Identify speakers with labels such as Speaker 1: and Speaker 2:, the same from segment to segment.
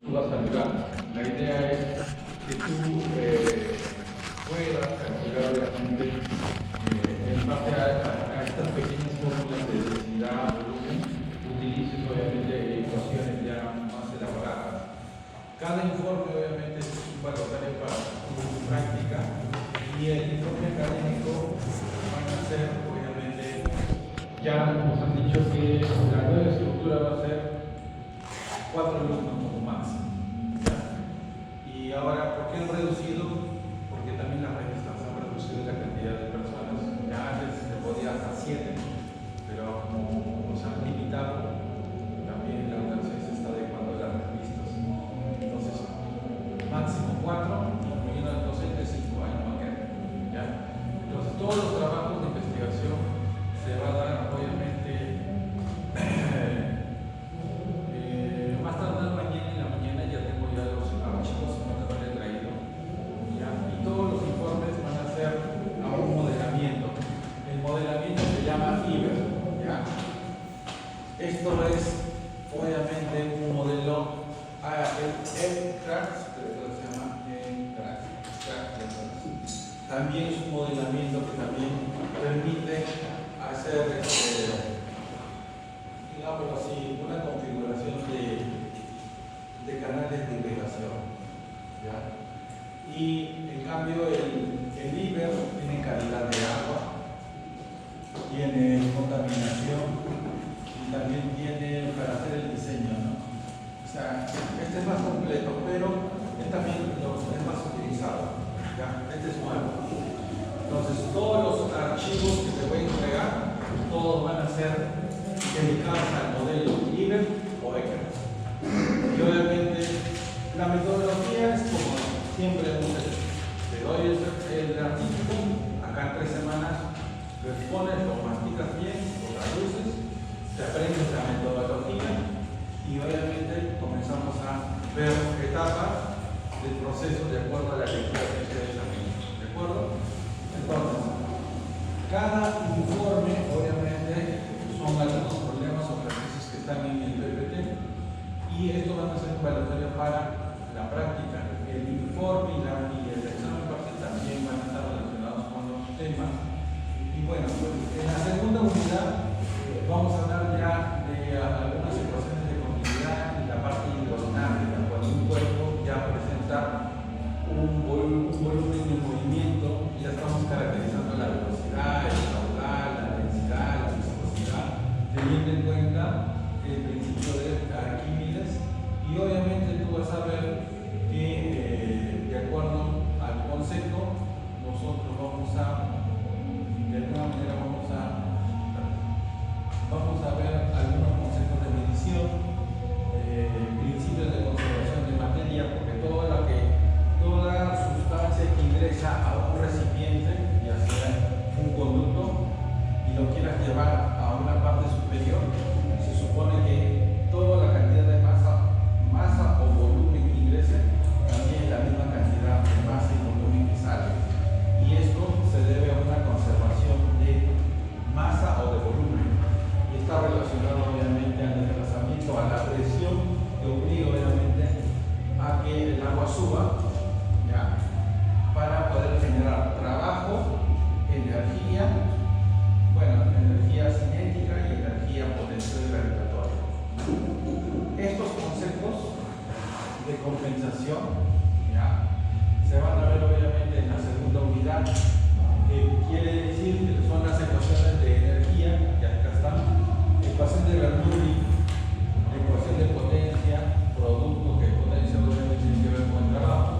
Speaker 1: Tú vas a ayudar. La idea es que tú puedas calcular obviamente en base a estas pequeñas fórmulas de densidad, volumen, utilices obviamente ecuaciones ya más elaboradas. Cada informe obviamente es un valoratorio para tu práctica y el informe académico van a ser obviamente, ya nos han dicho que la nueva estructura va a ser 4 alumnos como máximo. ¿Ya? Y ahora, ¿por qué han reducido? Porque también las revistas han reducido la cantidad de personas. Ya antes se podía hasta 7, pero como nos han limitado, también la universidad se está adecuando a las revistas. Entonces, máximo 4, incluyendo el docente 5 años, ¿ya? Entonces, todos los trabajos de investigación se va a dar, obviamente, más tarde mañana en la mañana ya tengo ya los archivos que no te había traído, ¿ya? Y todos los informes van a ser a un modelamiento. El modelamiento se llama IBER, ¿ya? Esto es obviamente un modelo, el ECTRAX, creo que se llama ECTRAX. También es un modelamiento que también permite hacer digámoslo así, una configuración de canales de irrigación, ¿ya? Y en cambio el IBER tiene calidad de agua, tiene contaminación y también tiene para hacer el diseño, ¿no? O sea, este es más completo, pero también es más utilizado, ¿ya? Este es nuevo. Entonces todos los archivos que te voy a entregar, todos van a ser dedicados al modelo IBER o ECTRAX. Y obviamente la metodología es como siempre hemos hecho. Te doy el artículo, acá en 3 semanas lo expones, lo masticas bien, lo traduces, te aprendes la metodología y obviamente comenzamos a ver etapas del proceso de acuerdo a la lectura que ustedes también. ¿De acuerdo? Entonces, cada informe obviamente son algunos problemas o ejercicios que están en el PPT y esto va a ser un valoratorio para la práctica. El informe y el examen parcial también van a estar relacionados con los temas. Y bueno, pues en la segunda unidad vamos a hablar ya de algunas ecuaciones de continuidad y la parte hidrodinámica, cuando un cuerpo ya presenta un volumen de movimiento, ya estamos caracterizando la velocidad, el caudal, la densidad, la viscosidad, teniendo en cuenta el principio de Arquímedes. Y obviamente tú vas a ver que de acuerdo al concepto nosotros vamos a, de alguna manera vamos a ver algunos conceptos de medición, principios de conservación de materia, porque toda sustancia que ingresa a un recipiente, ya sea un conducto, y lo quieras llevar a una parte superior, se supone que toda la cantidad de masa o volumen que ingrese también es la misma cantidad de masa y volumen que sale. Y esto se debe a una conservación de masa o de volumen. Y está relacionado obviamente al desplazamiento, a la presión que obliga obviamente a que el agua suba, ¿ya? Para poder generar trabajo, energía, energía cinética y energía potencial gravitatoria. Estos conceptos de compensación, ¿ya?, se van a ver obviamente en la segunda unidad, que quiere decir que son las ecuaciones de energía, que acá están, ecuación de Bernoulli, ecuación de potencia, producto, que potencia obviamente tiene que ver con el trabajo,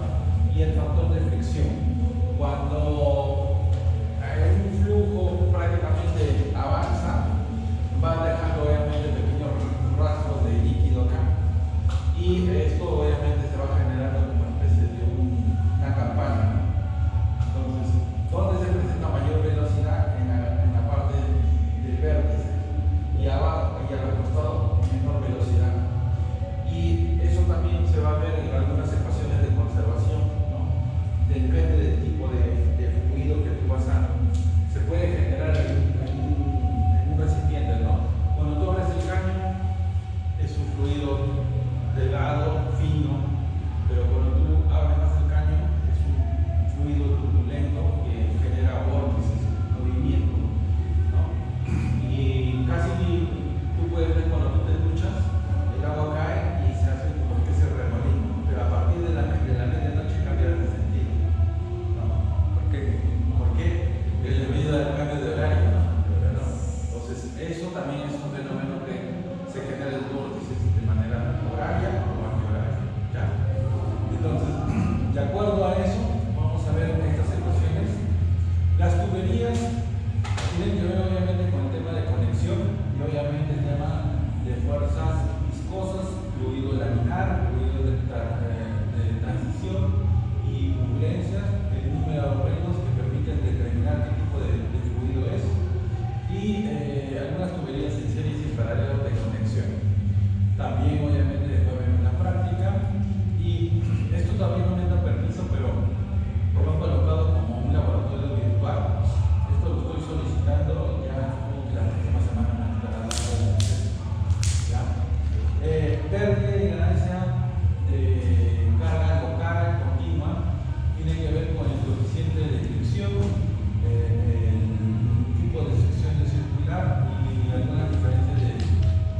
Speaker 1: eso también es un fenómeno que se genera el vórtice de manera horaria o antihoraria. ¿Ya? Entonces, de acuerdo a eso, vamos a ver estas ecuaciones. Las tuberías tienen que ver obviamente con el tema de conexión y obviamente el tema de fuerzas viscosas, fluido laminar, fluido de transición y turbulencias, el número de reinos que permiten determinar qué tipo de fluido es, y algunas tuberías en series y paralelos de conexión. También obviamente después vemos la práctica, y esto todavía no me da permiso, pero lo han colocado como un laboratorio virtual. Esto lo estoy solicitando, ya supongo que la próxima semana me estará dando ¿ya? Pérdida y ganancia de carga local continua tiene que ver con el coeficiente de fricción, el tipo de sección de circular y algunas diferencias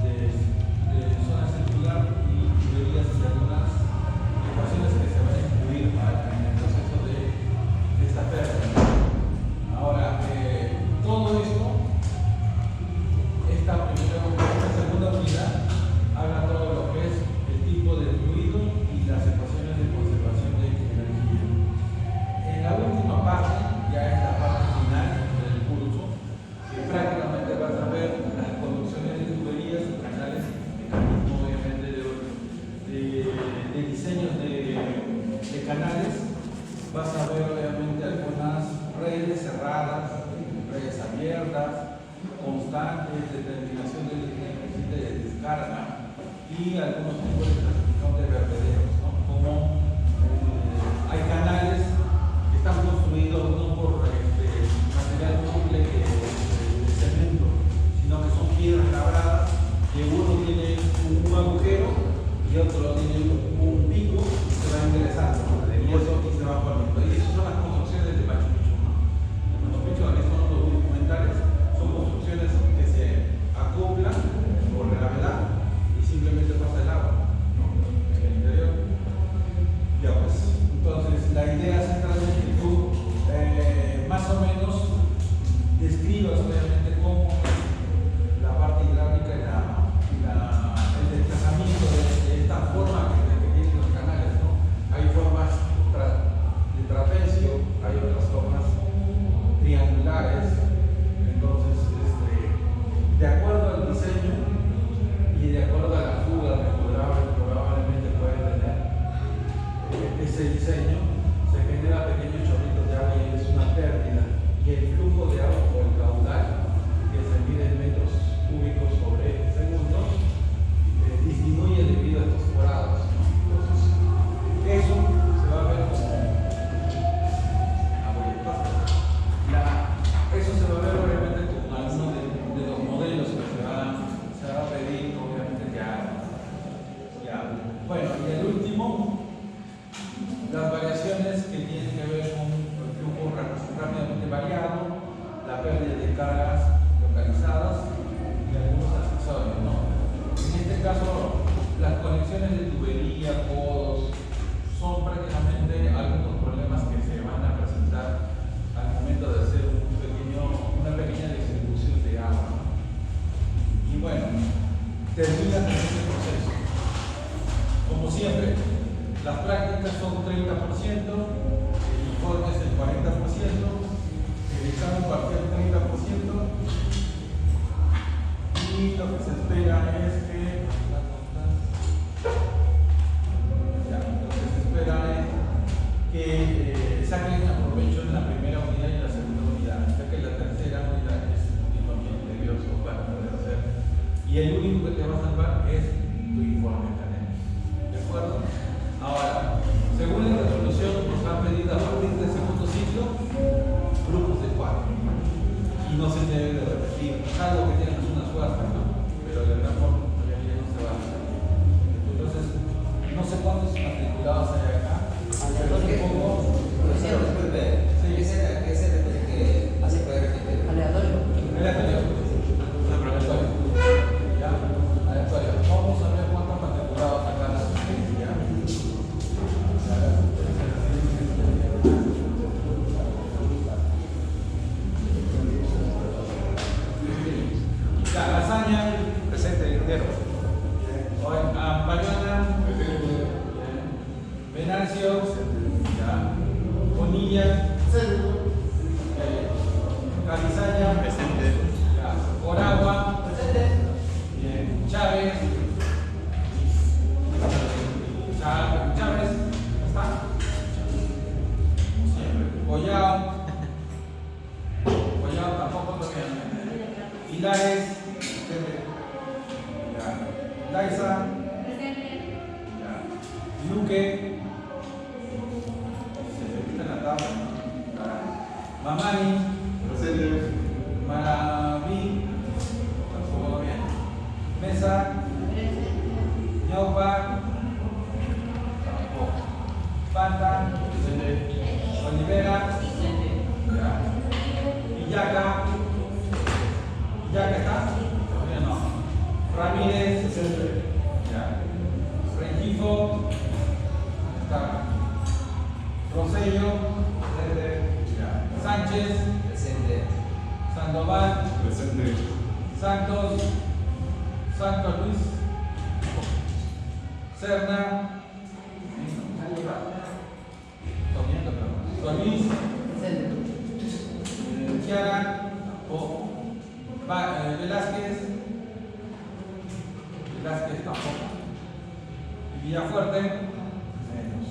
Speaker 1: de zona circular y tuberías y algunas ecuaciones que se van a incluir en el proceso de esta pérdida. Ahora, todo esto, esta segunda unidad habla todo lo que es el tipo de fluido y las ecuaciones de conservación de energía. En la última parte, ya es la parte final del curso, que prácticamente vas a ver las conducciones de tuberías y canales, mecanismos obviamente de diseños de canales. Vas a ver obviamente algunas redes cerradas, redes abiertas, constantes, determinación del coeficiente de descarga y algunos tipos de clasificación de vertederos, ¿no? Como hay canales que están construidos no por material simple de cemento, sino que son piedras labradas, que uno tiene un agujero y otro tiene un pico y se va ingresando, y se va poniendo. Y esas son las construcciones de Machu Picchu, ¿no? Machu Picchu, aquí son los documentales, son construcciones que se acoplan por gravedad y simplemente pasa el agua, ¿no? En el interior. Ya pues, entonces la idea central es que tú más o menos describas obviamente cómo la parte hidráulica y el desplazamiento de esta forma que tienen los canales, ¿no? Hay formas de trapecio, hay otras formas triangulares. Entonces, de acuerdo al diseño y de acuerdo a la fuga que probablemente puede tener ese diseño, se genera pequeños chorritos de agua y es una pérdida. Y el flujo de agua o el caudal, que se mide en metros cúbicos sobre segundo, disminuye debido a estos forados, ¿no? Entonces, eso se va a ver como eso se va a ver obviamente como alguno de los modelos que se va a pedir, obviamente que haga. Ya. Bueno, y el último, las variaciones que tienen que ver con el flujo rápidamente variado, la pérdida de cargas localizadas y algunos accesorios, ¿no? En este caso, las conexiones de tubería, codos, son prácticamente algunos problemas que se van a presentar al momento de hacer una pequeña distribución de agua, ¿no? Y bueno, termina con este proceso. Como siempre, las prácticas son 30%, el informe es el 40%, el examen parcial 30%, y lo que se espera es que saquen aprovecho en la primera unidad y en la segunda unidad, ya que la tercera unidad es un poquito bien tedioso para poder hacer. Y el único que te va a salvar es tu informe académico. ¿De acuerdo? Ahora, según la resolución, nos han pedido a partir del segundo ciclo grupos de 4. Y no se debe de repetir, salvo que tengas una suerte, ¿no? Pero de gran forma todavía no se va a hacer. Entonces, no sé cuántos matriculados hay acá.
Speaker 2: Disculpe, ¿qué se refiere que hace poder repetir?
Speaker 3: Aleatorio.
Speaker 1: Ya, aleatorio. Vamos a ver cuántos matriculados acá en la asistencia. Ya,
Speaker 3: Quintero.
Speaker 1: Hoy, Bayona. Venancio. Ya. Bonilla. Calizaya.
Speaker 3: Presente.
Speaker 1: Ya. Oragua. Bien. Chávez. Chávez. ¿Está? Collao. Collao tampoco todavía. Hilares. Ya. Laisa. Ya. Luque. Se repite la tabla. Ya. Mamani. Maraví. Tampoco bien. Mesa. Ñaupa. Tampoco. Panta. Olivera. Ya. Villaca. ¿Villaca está? Todavía no. Ramírez. Ya. Rengifo. Está. Rosello. Ya. Sánchez.
Speaker 2: Presente.
Speaker 1: Sandoval. Santos. Santos Luis. Serna. Solís. Chiara. Velázquez. Velázquez tampoco. Y Villafuerte. Menos.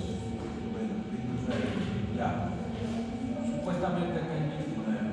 Speaker 1: Bueno, 29. Ya. Supuestamente acá hay 29.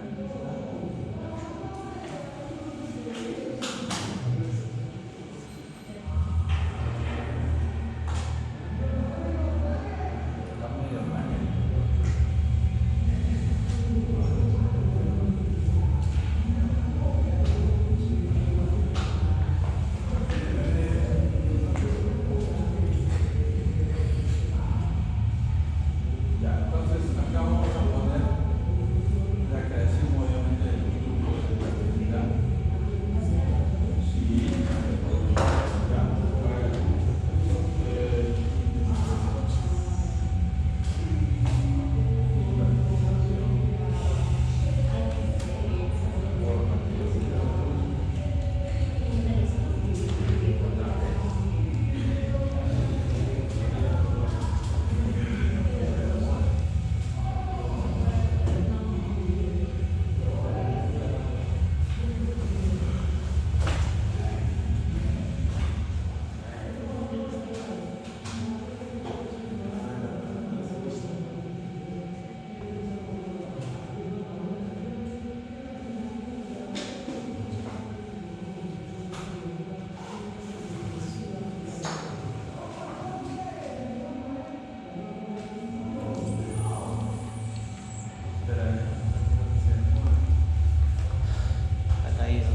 Speaker 3: Ha caído.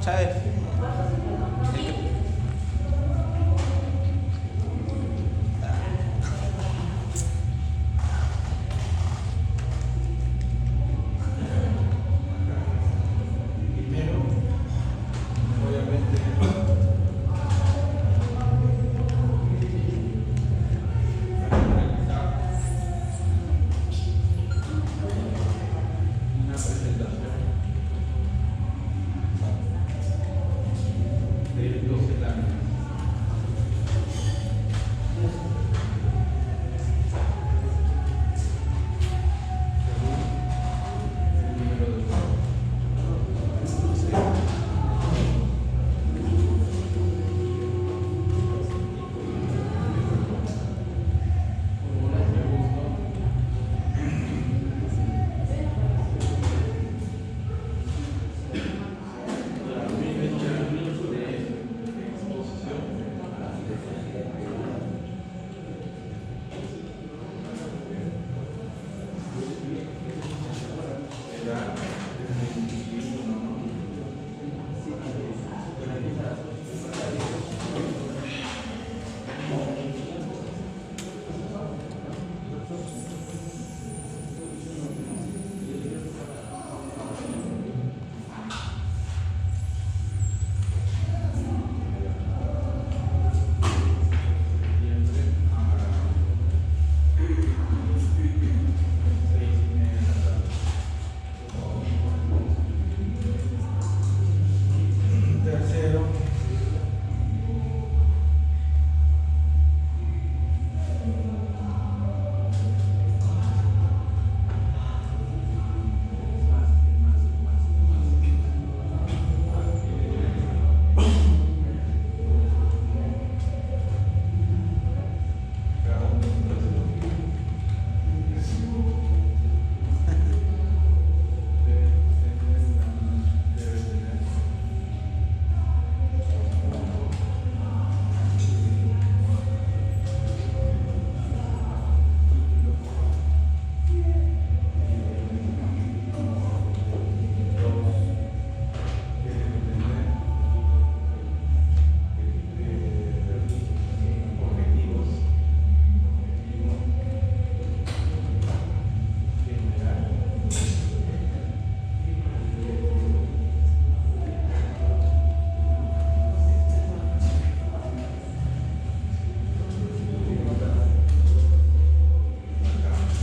Speaker 3: ¿sabes?
Speaker 1: Primero, obviamente, una presentación de 12 láminas. Según el número de tercero, cada uno debe tener objetivos general.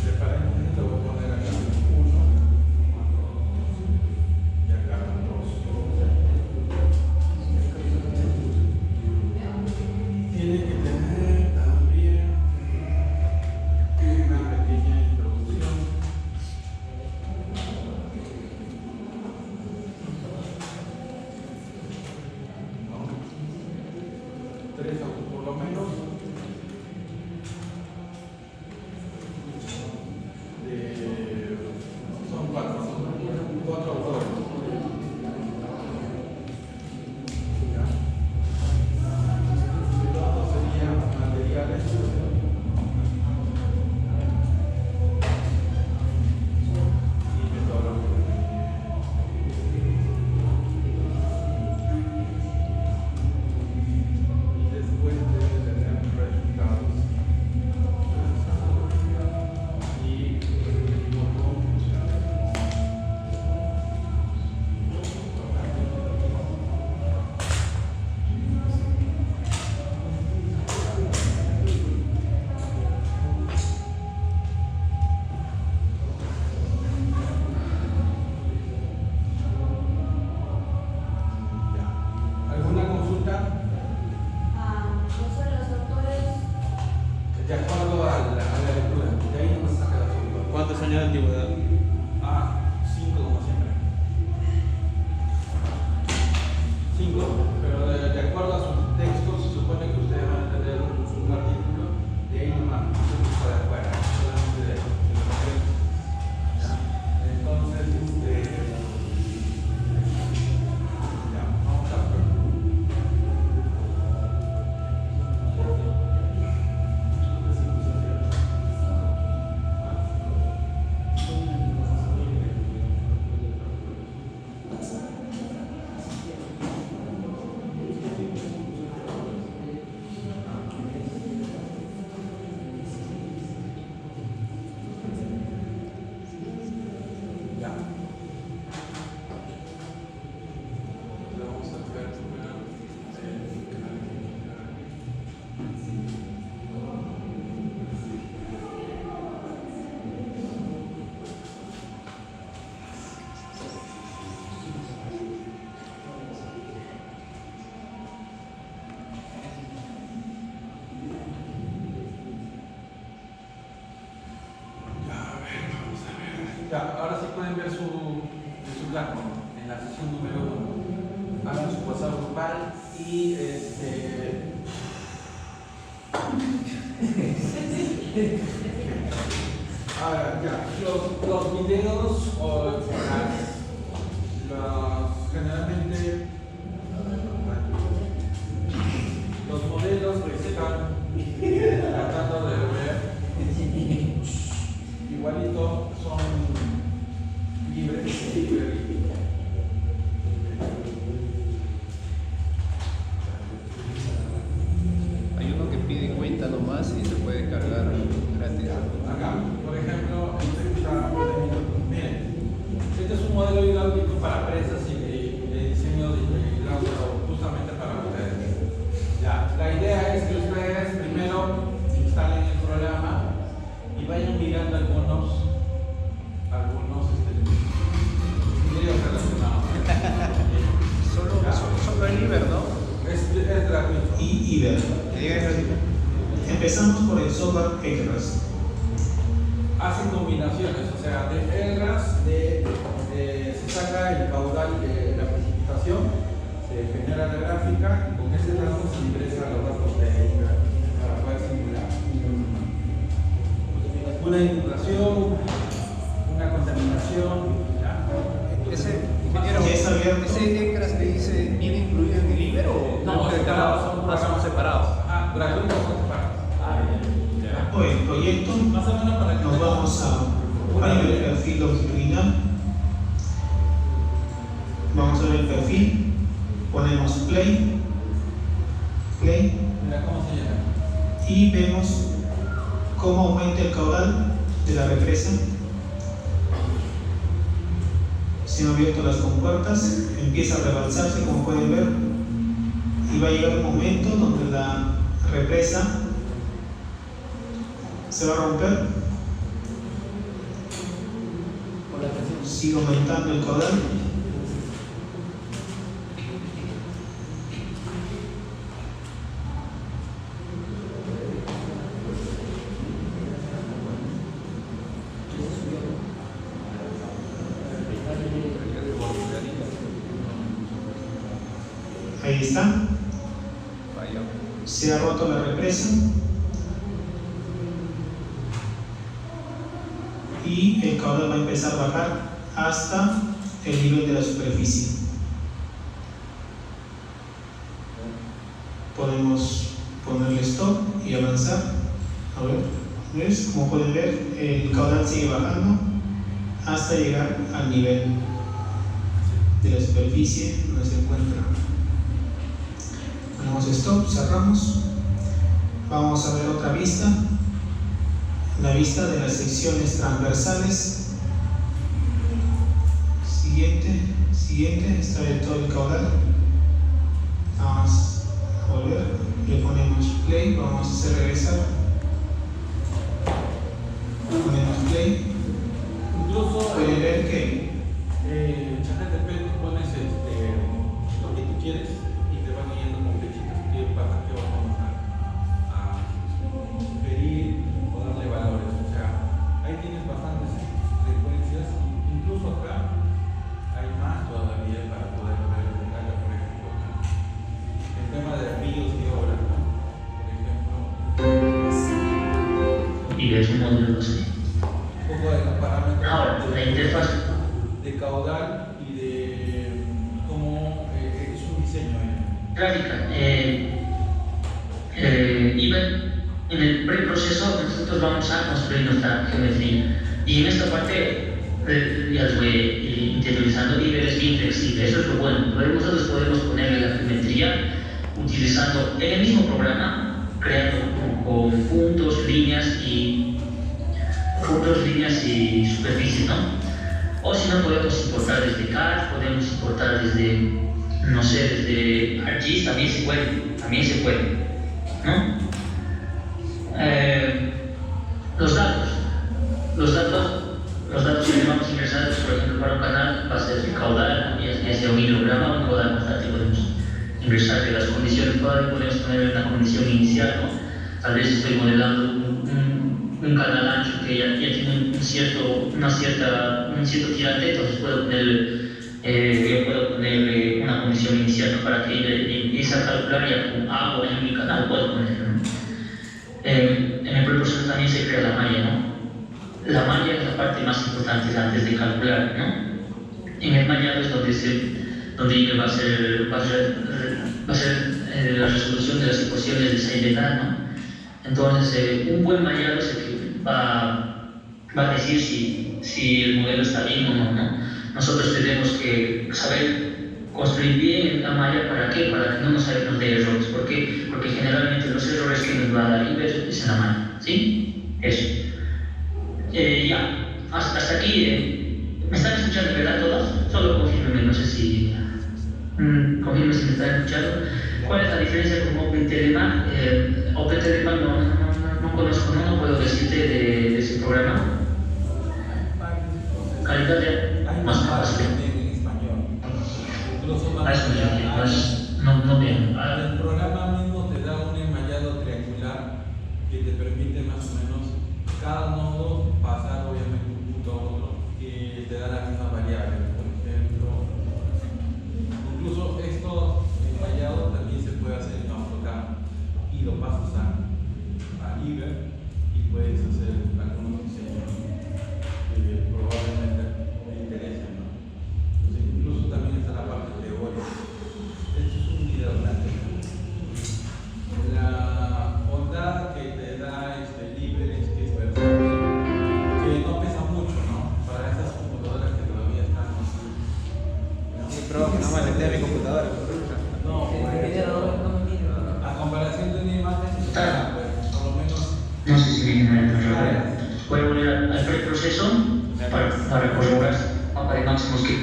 Speaker 1: Preparemos, lo voy a poner acá 1 y acá 2. Tiene que tener también una pequeña introducción. ¿No? 3 por lo menos. Son 4 autores. ¿Ya? El otro serían materiales y metodología. Y después debe tener resultados y el último con funciones. juzgar en la sesión número 1. Hagan su pasado grupal y ahora ya, los videos o generalmente los modelos que están tratando de ver igualito son libres.
Speaker 3: Hay uno que pide cuenta nomás y se puede cargar gratis.
Speaker 1: Acá, por ejemplo, miren, este es un modelo hidráulico para presas y de diseño de hidráulico justamente para ustedes. Ya, la idea es que ustedes primero instalen el programa y vayan mirando algunos videos relacionados.
Speaker 3: Solo el Iber, ¿no?
Speaker 1: Es gratuito.
Speaker 4: Y Iber. Empezamos por el software ECRAS.
Speaker 1: Hacen combinaciones, o sea, de ERRAS, se saca el caudal de la precipitación, se genera la gráfica y con ese dato se ingresa los datos de ERRAS para poder simular una inundación, una contaminación.
Speaker 3: Ese ECRAS que dice, ¿viene incluido en el Iber o
Speaker 1: No,
Speaker 3: son separados?
Speaker 1: Ajá, gratuitos son separados.
Speaker 4: Hoy el proyecto
Speaker 1: Más o menos para que
Speaker 4: nos vamos a ver el perfil longitudinal. Vamos a ver el perfil, ponemos play,
Speaker 1: mira cómo se llama.
Speaker 4: y vemos cómo aumenta el caudal de la represa. Se han abierto las compuertas, empieza a rebalsarse, como pueden ver, y va a llegar un momento donde la represa se va a romper. Sigue aumentando el caudal. Ahí está. Se ha roto la represa y el caudal va a empezar a bajar hasta el nivel de la superficie. Podemos ponerle stop y avanzar. A ver, ¿ves? Como pueden ver, el caudal sigue bajando hasta llegar al nivel de la superficie donde se encuentra. Ponemos stop, cerramos. Vamos a ver otra vista, la vista de las secciones transversales. Siguiente, está de todo el caudal. Vamos a volver, le ponemos play, vamos a hacer regresar. Ponemos play.
Speaker 1: Incluso
Speaker 4: Pueden ver que
Speaker 1: ChatGPT tú pones lo que tú quieres y te van yendo con flechitas qué pasa, qué vamos a sugerir o darle valores. O sea, ahí tienes bastantes frecuencias, incluso acá hay más todavía para poder ver el detalle. Por ejemplo, acá el tema de ríos y obras, ¿no? Por ejemplo,
Speaker 5: Y es un modelo así.
Speaker 1: un poco de los parámetros
Speaker 5: Ahora, la interfaz.
Speaker 1: de caudal y de cómo es un diseño.
Speaker 5: Gráfica. En el preproceso nosotros vamos a construir nuestra geometría. Y en esta parte ya les voy interiorizando y es bien flexible. Eso es lo bueno. Luego nosotros podemos ponerle la geometría utilizando en el mismo programa, creando con puntos, líneas y superficies, ¿no? O si no, podemos importar desde CAD, podemos importar desde, no sé, desde ArcGIS, también se puede, ¿no? Los datos que vamos a ingresar, por ejemplo, para un canal va a ser el caudal, ya sea un hidrograma o un caudal constante, podemos ingresar de las condiciones, podemos poner una condición inicial, ¿no? Tal vez estoy modelando un canal ancho que ya tiene un cierto tirante, entonces puedo poner yo puedo ponerle una condición inicial, ¿no? Para que empiece a calcular ya con agua en mi canal, puedo ponerlo, ¿no? En el preproceso también se crea la malla, ¿no? La malla es la parte más importante antes de calcular, ¿no? En el mallado es donde va a ser la resolución de las ecuaciones de Seidel, ¿no? Entonces, un buen mallado es el que va a decir si el modelo está bien o no, ¿no? Nosotros tenemos que saber construir bien la malla. ¿Para qué? Para que no nos salgan de errores. ¿Por qué? Porque generalmente los errores que nos va a dar Iber es en la malla, ¿sí? Eso. Ya, hasta aquí. ¿Me están escuchando, verdad, todos? Solo confírmenme, no sé si... confirme si me están escuchando. ¿Cuál es la diferencia con OpenTeleMan? OpenTeleMan no conozco, no puedo decirte de ese programa. Calidad de... más fácil.
Speaker 1: En español. Incluso
Speaker 5: No bien.
Speaker 1: el programa mismo te da un enmallado triangular que te permite más o menos cada nodo pasar obviamente un punto a otro y te da la misma variable. Por ejemplo, incluso esto enmallado también se puede hacer en AutoCAD y lo pasas a Iber y puedes hacer algunos diseños que probablemente te interesen, ¿no? Entonces, incluso también está la parte teórica. Esto es un video grande. La bondad que te da Iber es que es versátil, que no pesa mucho, ¿no? Para estas computadoras que todavía están así.
Speaker 2: Pero que no me metí a mi computadora.
Speaker 1: No, pues, a comparación de una imagen, pues, por lo menos.
Speaker 5: No sé si me voy a volver al preproceso para corroborar mapa de máximos que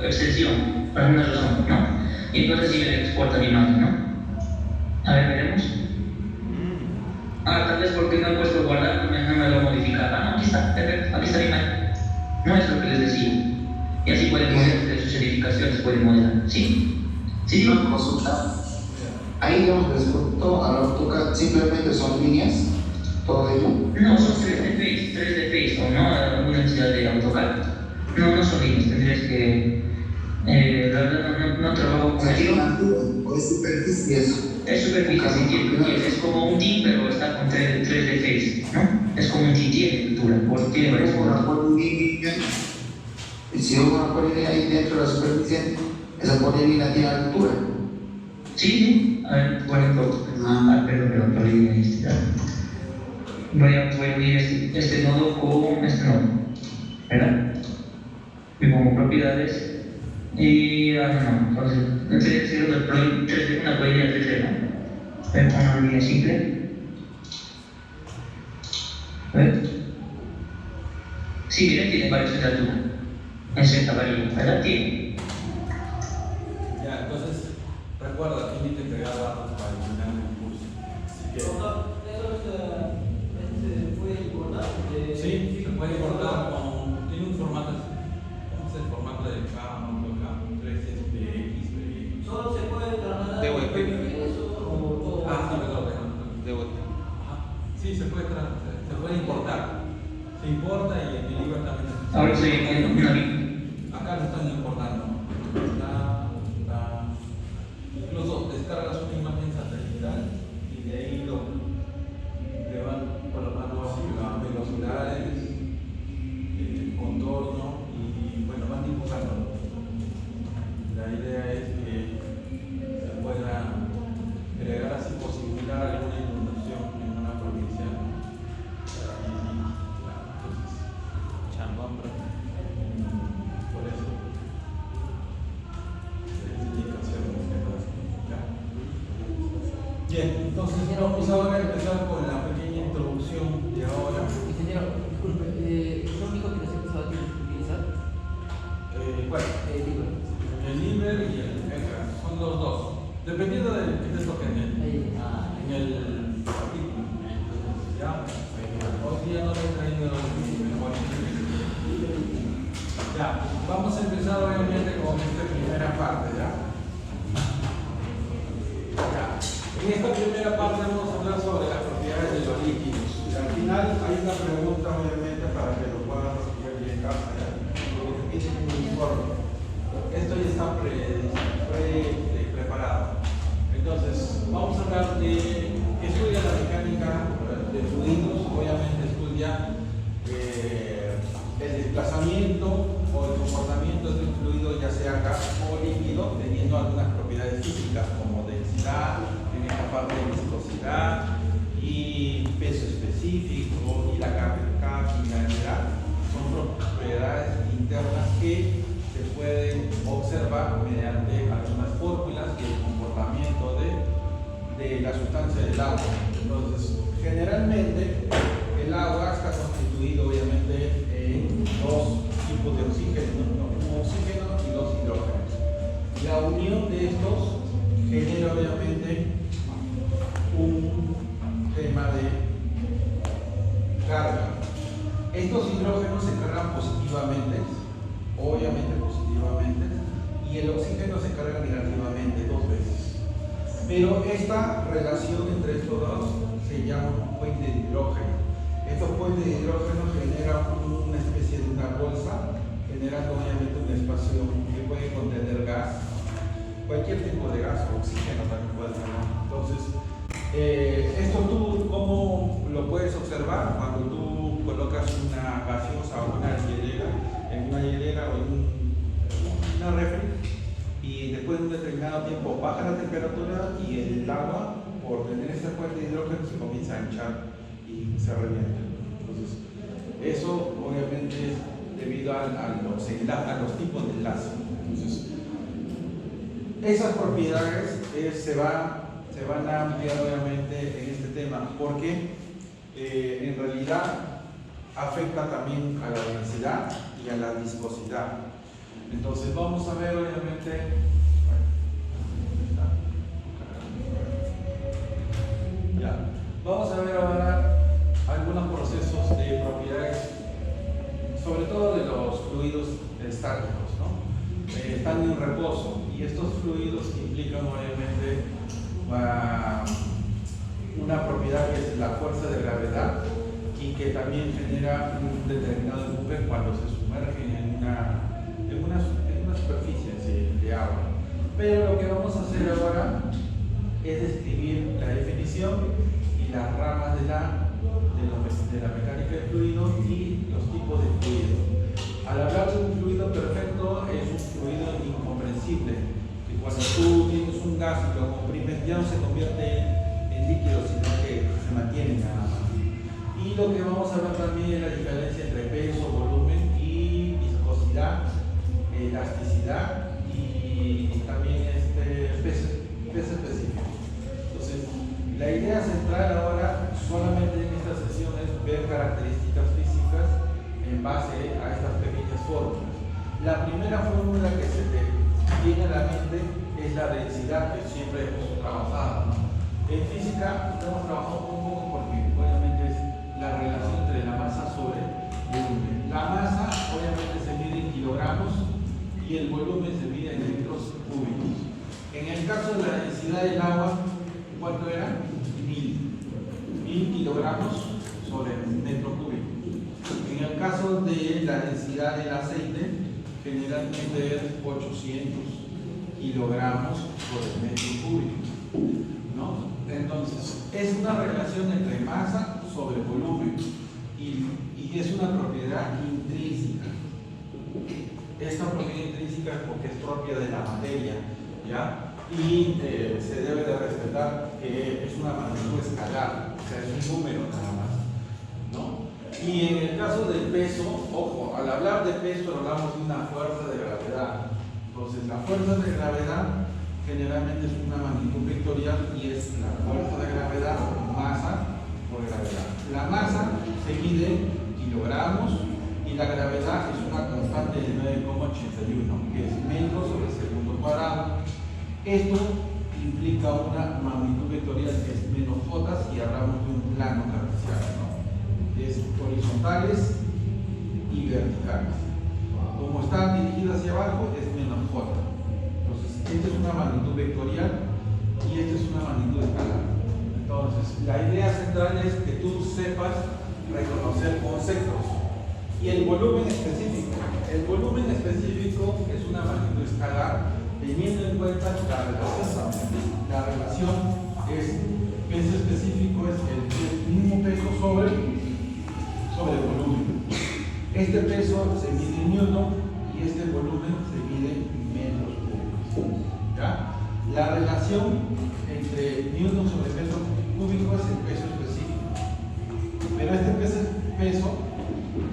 Speaker 5: extensión, por alguna razón, ¿no? Y entonces sí me exporta mi imagen, ¿no? A ver, veremos. Tal vez porque no he puesto guardar, no me lo modificaba. No, aquí está, perfecto, aquí está mi imagen. No es lo que les decía. Y así pueden poner sus edificaciones, pueden modelar. ¿Sí? ¿Sí?
Speaker 6: Una consulta. Ahí, digamos, respecto a la AutoCAD, simplemente son líneas, todo ello.
Speaker 5: No, son 3D Face, o no, alguna necesidad de AutoCAD. No son líneas, tendrías que... la verdad no trabajo con
Speaker 6: Aquí
Speaker 5: eso.
Speaker 6: o es superficie eso.
Speaker 5: Es superficie, sí, es como un T, pero está con 3D Face, ¿no? Es como un T, tiene altura, tiene varias
Speaker 6: polilínea. Y si uno pone ahí dentro de la superficie, esa polilínea tiene altura.
Speaker 5: Sí, a ver, por ejemplo, perdón, polilínea distinta. Voy a unir este nodo con este nodo, ¿verdad? Y como propiedades. Y entonces, tendría que ser una polilínea 3D, ¿no? Una línea simple. ¿Ves? Sí, miren, tiene variación de altura. En cierta variable, ¿verdad? Tiene.
Speaker 1: Ya, entonces, recuerda, tiene que entregar datos para eliminar el curso. Así que, sí, se puede importar con. Tiene un formato así. Es el formato de AutoCAD 3SPX.
Speaker 2: Solo se puede trasladar
Speaker 3: de web.
Speaker 1: De web. Sí, se puede importar. Se importa y en el libro también.
Speaker 5: Ahora estoy en una línea.
Speaker 1: Acá no están importando. Incluso descargas una imagen satelital y de ahí le van colocando las velocidades, el contorno y bueno, van dibujando. La idea es que se pueda agregar así por simular alguna inundación en una provincia. Por eso bien, entonces vamos ahora a empezar con la pequeña introducción de ahora.
Speaker 7: Ingeniero, disculpe, ¿es lo único que nosotros ahora tienes que utilizar?
Speaker 1: ¿Cuál?
Speaker 7: Libre.
Speaker 1: El Iber y el ECA, son los dos. Dependiendo de qué te toque en el artículo. Ya, hoy día no le he traído memoria. Ya, vamos a empezar obviamente con esta primera parte, ¿ya? En esta primera parte vamos a hablar sobre las propiedades de los líquidos. Y al final hay una pregunta obviamente para que lo puedan resolver bien en casa, ¿ya? Porque dice que un informe. Esto ya está preparado. Entonces, vamos a hablar de, estudia la mecánica de fluidos, obviamente estudia el desplazamiento o el comportamiento de un fluido, ya sea gas o líquido, teniendo algunas propiedades físicas como densidad, en esta parte de viscosidad y peso específico y la capilaridad. Son propiedades internas que se pueden observar mediante algunas fórmulas y el comportamiento de la sustancia del agua. Entonces, generalmente el agua está constituido obviamente en dos tipos de oxígeno, un oxígeno y dos hidrógenos. La unión de estos genera obviamente un tema de carga. Estos hidrógenos se cargan positivamente, obviamente positivamente, y el oxígeno se carga negativamente 2 veces. Pero esta relación entre estos dos se llama un puente de hidrógeno. Estos puentes de hidrógeno generan una especie de una bolsa, generando obviamente un espacio que puede contener gas, cualquier tipo de gas, oxígeno también puede tener. Entonces, esto tú, ¿cómo lo puedes observar? Cuando tú colocas una gaseosa o una hielera, en una hielera o en una refri, y después de un determinado tiempo baja la temperatura y el agua, por tener este puente de hidrógeno, se comienza a hinchar y se revienta. Entonces, eso obviamente es debido a los tipos de enlace. Entonces, esas propiedades se van a ampliar obviamente en este tema, porque en realidad afecta también a la densidad y a la viscosidad. Entonces vamos a ver obviamente, vamos a ver ahora algunos procesos de propiedades, sobre todo de los fluidos estáticos, ¿no? Están en reposo, y estos fluidos implican obviamente una propiedad que es la fuerza de gravedad, y que también genera un determinado empuje cuando se sumergen en una superficie de agua. Pero lo que vamos a hacer ahora es describir la definición y las ramas de la mecánica de fluido y los tipos de fluido. Al hablar de un fluido perfecto, es un fluido incomprensible, que cuando tú tienes un gas y lo comprimes ya no se convierte en líquido, sino que se mantiene nada más. Y lo que vamos a ver también es la diferencia entre peso, volumen y viscosidad, elasticidad y también peso específico. Entonces, la idea central ahora solamente en esta sesión es ver características físicas en base a estas pequeñas fórmulas. La primera fórmula que se te viene a la mente es la densidad, que siempre hemos trabajado, ¿no? En física hemos trabajado un poco porque obviamente es la relación entre la masa sobre volumen. La masa obviamente se mide en kilogramos y el volumen se mide en litros cúbicos. En el caso de la densidad del agua, ¿cuánto era? 1000 kilogramos sobre metro cúbico. En el caso de la densidad del aceite, generalmente es 800 kilogramos sobre metro cúbico, ¿no? Entonces, es una relación entre masa sobre volumen y es una propiedad intrínseca. Esta propiedad intrínseca es porque es propia de la materia, ¿ya? Y se debe de respetar que es una magnitud escalar, o sea, es un número nada más, ¿no? Y en el caso del peso, ojo, al hablar de peso hablamos de una fuerza de gravedad. Entonces, la fuerza de gravedad generalmente es una magnitud vectorial y es la fuerza de gravedad masa por gravedad. La masa se mide en kilogramos y la gravedad es una constante de 9,81, que es metros sobre segundo cuadrado. Esto implica una magnitud vectorial que es menos j si hablamos de un plano cartesiano, ¿no? Es horizontales y verticales. Como está dirigido hacia abajo es menos j. Entonces, esta es una magnitud vectorial y esta es una magnitud escalar. Entonces, la idea central es que tú sepas reconocer conceptos. Y el volumen específico. El volumen específico es una magnitud escalar, teniendo en cuenta la relación también. La relación es peso específico, es el mismo peso sobre volumen. Este peso se mide en newton y este volumen se mide en metros cúbicos. ¿Ya? La relación entre newton sobre metro cúbico es el peso específico. Pero este peso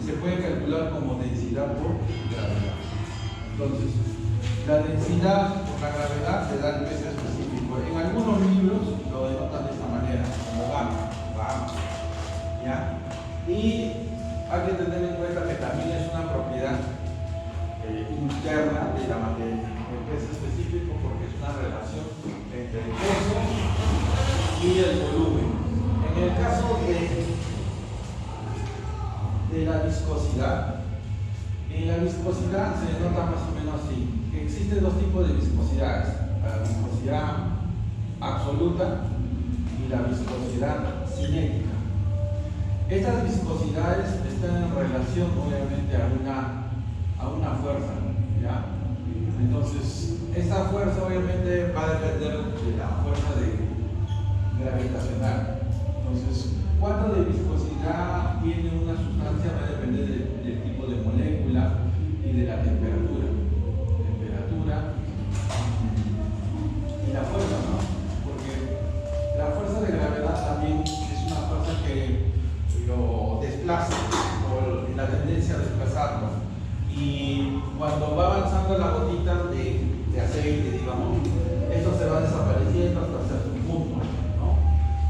Speaker 1: se puede calcular como densidad por gravedad. Entonces, la densidad por la gravedad te da el peso específico. En algunos libros lo denotan de esta manera, como gamma. ¿Ya? Y hay que tener en cuenta que también es una propiedad interna de la materia, el peso específico, porque es una relación entre el peso y el volumen. En el caso de la viscosidad, en la viscosidad se denota más o menos así. Existen dos tipos de viscosidades, la viscosidad absoluta y la viscosidad cinética. Estas viscosidades están en relación obviamente a una fuerza, ¿ya? Entonces, esta fuerza obviamente va a depender de la fuerza gravitacional. Entonces, cuánto de viscosidad tiene una sustancia va a depender del tipo de molécula y de la temperatura. Y la fuerza, ¿no? Porque la fuerza de gravedad también es una fuerza que lo desplaza, o la tendencia a desplazarlo. Y cuando va avanzando la gotita de aceite, digamos, esto se va desapareciendo hasta cierto punto, ¿no?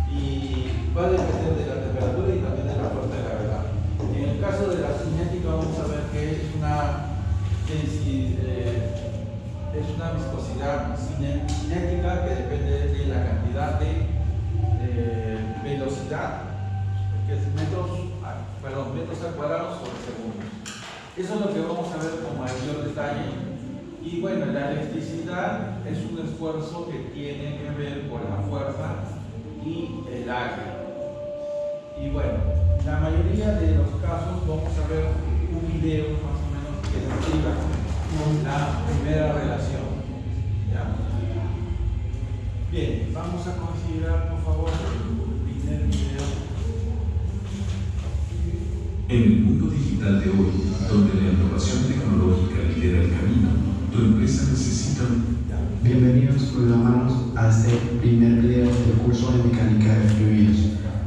Speaker 1: Y va a depender de la temperatura y también de la fuerza de gravedad. En el caso de la cinética vamos a ver que es una viscosidad cinética que depende de la cantidad de velocidad, que es metros al cuadrado sobre segundo. Eso es lo que vamos a ver con mayor detalle. Y bueno, la electricidad es un esfuerzo que tiene que ver con la fuerza y el área. Y bueno, la mayoría de los casos vamos a ver un video más o menos que describa la primera relación. ¿Ya? Bien, vamos a considerar por favor el primer video.
Speaker 8: En el mundo digital de hoy, donde la innovación tecnológica lidera el camino, tu empresa necesita
Speaker 9: Bienvenidos programadores a este primer video del curso de mecánica de fluidos.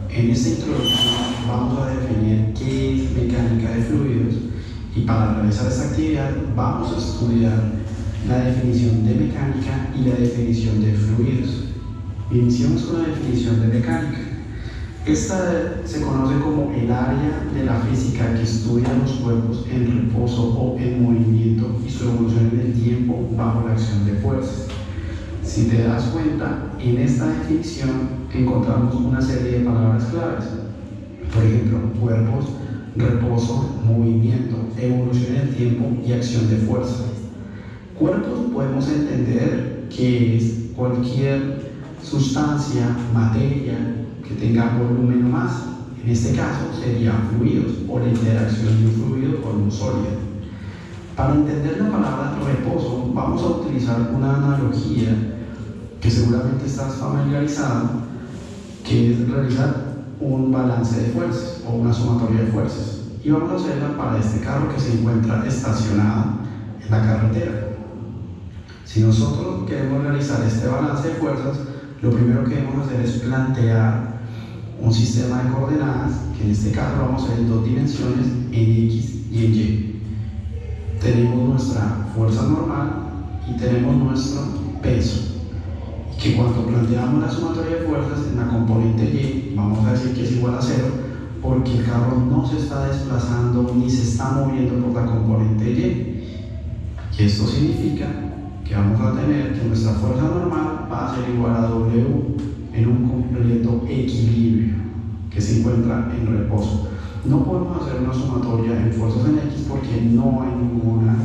Speaker 9: En esta introducción vamos a definir qué es mecánica de fluidos y para realizar esta actividad vamos a estudiar la definición de mecánica y la definición de fluidos. Iniciamos con la definición de mecánica. Esta se conoce como el área de la física que estudia los cuerpos en reposo o en movimiento y su evolución en el tiempo bajo la acción de fuerzas. Si te das cuenta, en esta definición encontramos una serie de palabras claves. Por ejemplo, cuerpos, reposo, movimiento, evolución en el tiempo y acción de fuerza. Cuerpos podemos entender que es cualquier sustancia, materia, que tenga volumen o más. En este caso serían fluidos o la interacción de un fluido con un sólido. Para entender la palabra reposo vamos a utilizar una analogía que seguramente estás familiarizado, que es realizar un balance de fuerzas o una sumatoria de fuerzas, y vamos a hacerla para este carro que se encuentra estacionado en la carretera. Si nosotros queremos realizar este balance de fuerzas, lo primero que debemos hacer es plantear un sistema de coordenadas, que en este caso vamos a ver en dos dimensiones, en X y en Y. Tenemos nuestra fuerza normal y tenemos nuestro peso. Y que cuando planteamos la sumatoria de fuerzas en la componente Y, vamos a decir que es igual a 0, porque el carro no se está desplazando ni se está moviendo por la componente Y. Y esto significa que vamos a tener que nuestra fuerza normal va a ser igual a W en un completo equilibrio que se encuentra en reposo. No podemos hacer una sumatoria en fuerzas en X porque no hay ninguna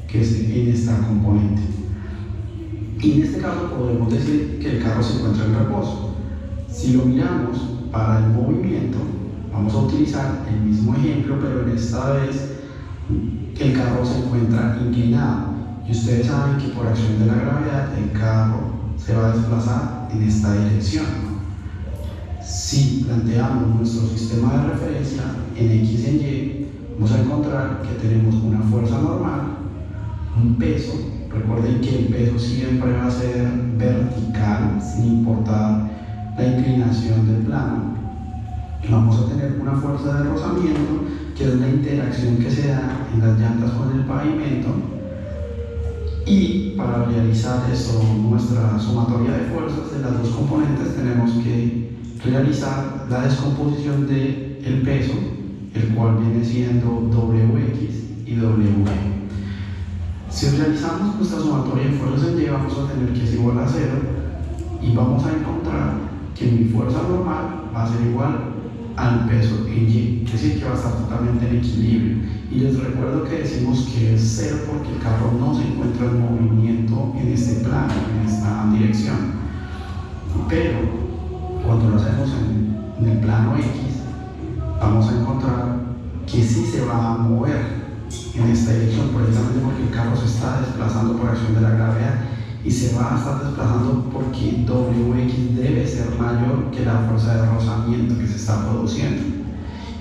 Speaker 9: que esté en esta componente. Y en este caso podemos decir que el carro se encuentra en reposo. Si lo miramos para el movimiento, vamos a utilizar el mismo ejemplo, pero en esta vez que el carro se encuentra inclinado. Y ustedes saben que por acción de la gravedad el carro se va a desplazar en esta dirección. Si planteamos nuestro sistema de referencia en X y en Y, vamos a encontrar que tenemos una fuerza normal, un peso. Recuerden que el peso siempre va a ser vertical, sin importar la inclinación del plano. Vamos a tener una fuerza de rozamiento, que es la interacción que se da en las llantas con el pavimento. Y para realizar eso, nuestra sumatoria de fuerzas de las dos componentes, tenemos que realizar la descomposición del peso, el cual viene siendo WX y WY. Si realizamos nuestra sumatoria de fuerzas en Y, vamos a tener que es igual a 0 y vamos a encontrar que mi fuerza normal va a ser igual al peso en Y, es decir, que va a estar totalmente en equilibrio. Y les recuerdo que decimos que es 0 porque el carro no se encuentra en movimiento en este plano, en esta dirección. Pero cuando lo hacemos en el plano X, vamos a encontrar que sí se va a mover en esta dirección, precisamente porque el carro se está desplazando por acción de la gravedad y se va a estar desplazando porque WX debe ser mayor que la fuerza de rozamiento que se está produciendo.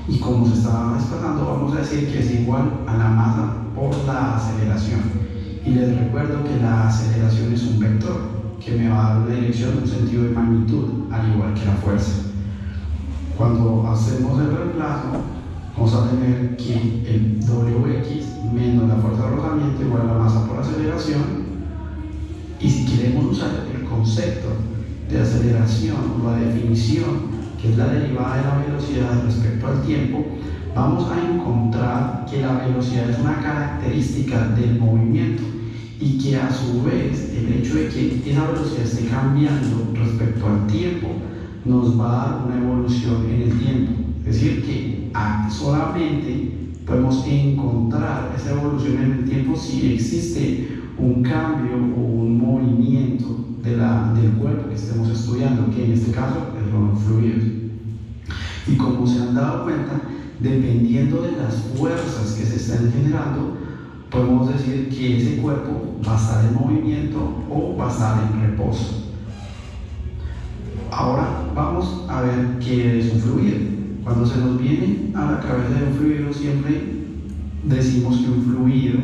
Speaker 9: Y como se está desplazando, vamos a decir que es igual a la masa por la aceleración. Y les recuerdo que la aceleración es un vector que me va a dar una dirección, un sentido de magnitud, al igual que la fuerza. Cuando hacemos el reemplazo, vamos a tener que el WX menos la fuerza de rozamiento igual a la masa por aceleración. Y si queremos usar el concepto de aceleración o la definición, que es la derivada de la velocidad respecto al tiempo, vamos a encontrar que la velocidad es una característica del movimiento y que a su vez el hecho de que esa velocidad esté cambiando respecto al tiempo nos va a dar una evolución en el tiempo. Es decir, que solamente podemos encontrar esa evolución en el tiempo si existe un cambio o un movimiento del cuerpo que estemos estudiando, que en este caso son los fluidos. Y como se han dado cuenta, dependiendo de las fuerzas que se están generando, podemos decir que ese cuerpo va a estar en movimiento o va a estar en reposo. Ahora vamos a ver qué es un fluido. Cuando se nos viene a la cabeza de un fluido, siempre decimos que un fluido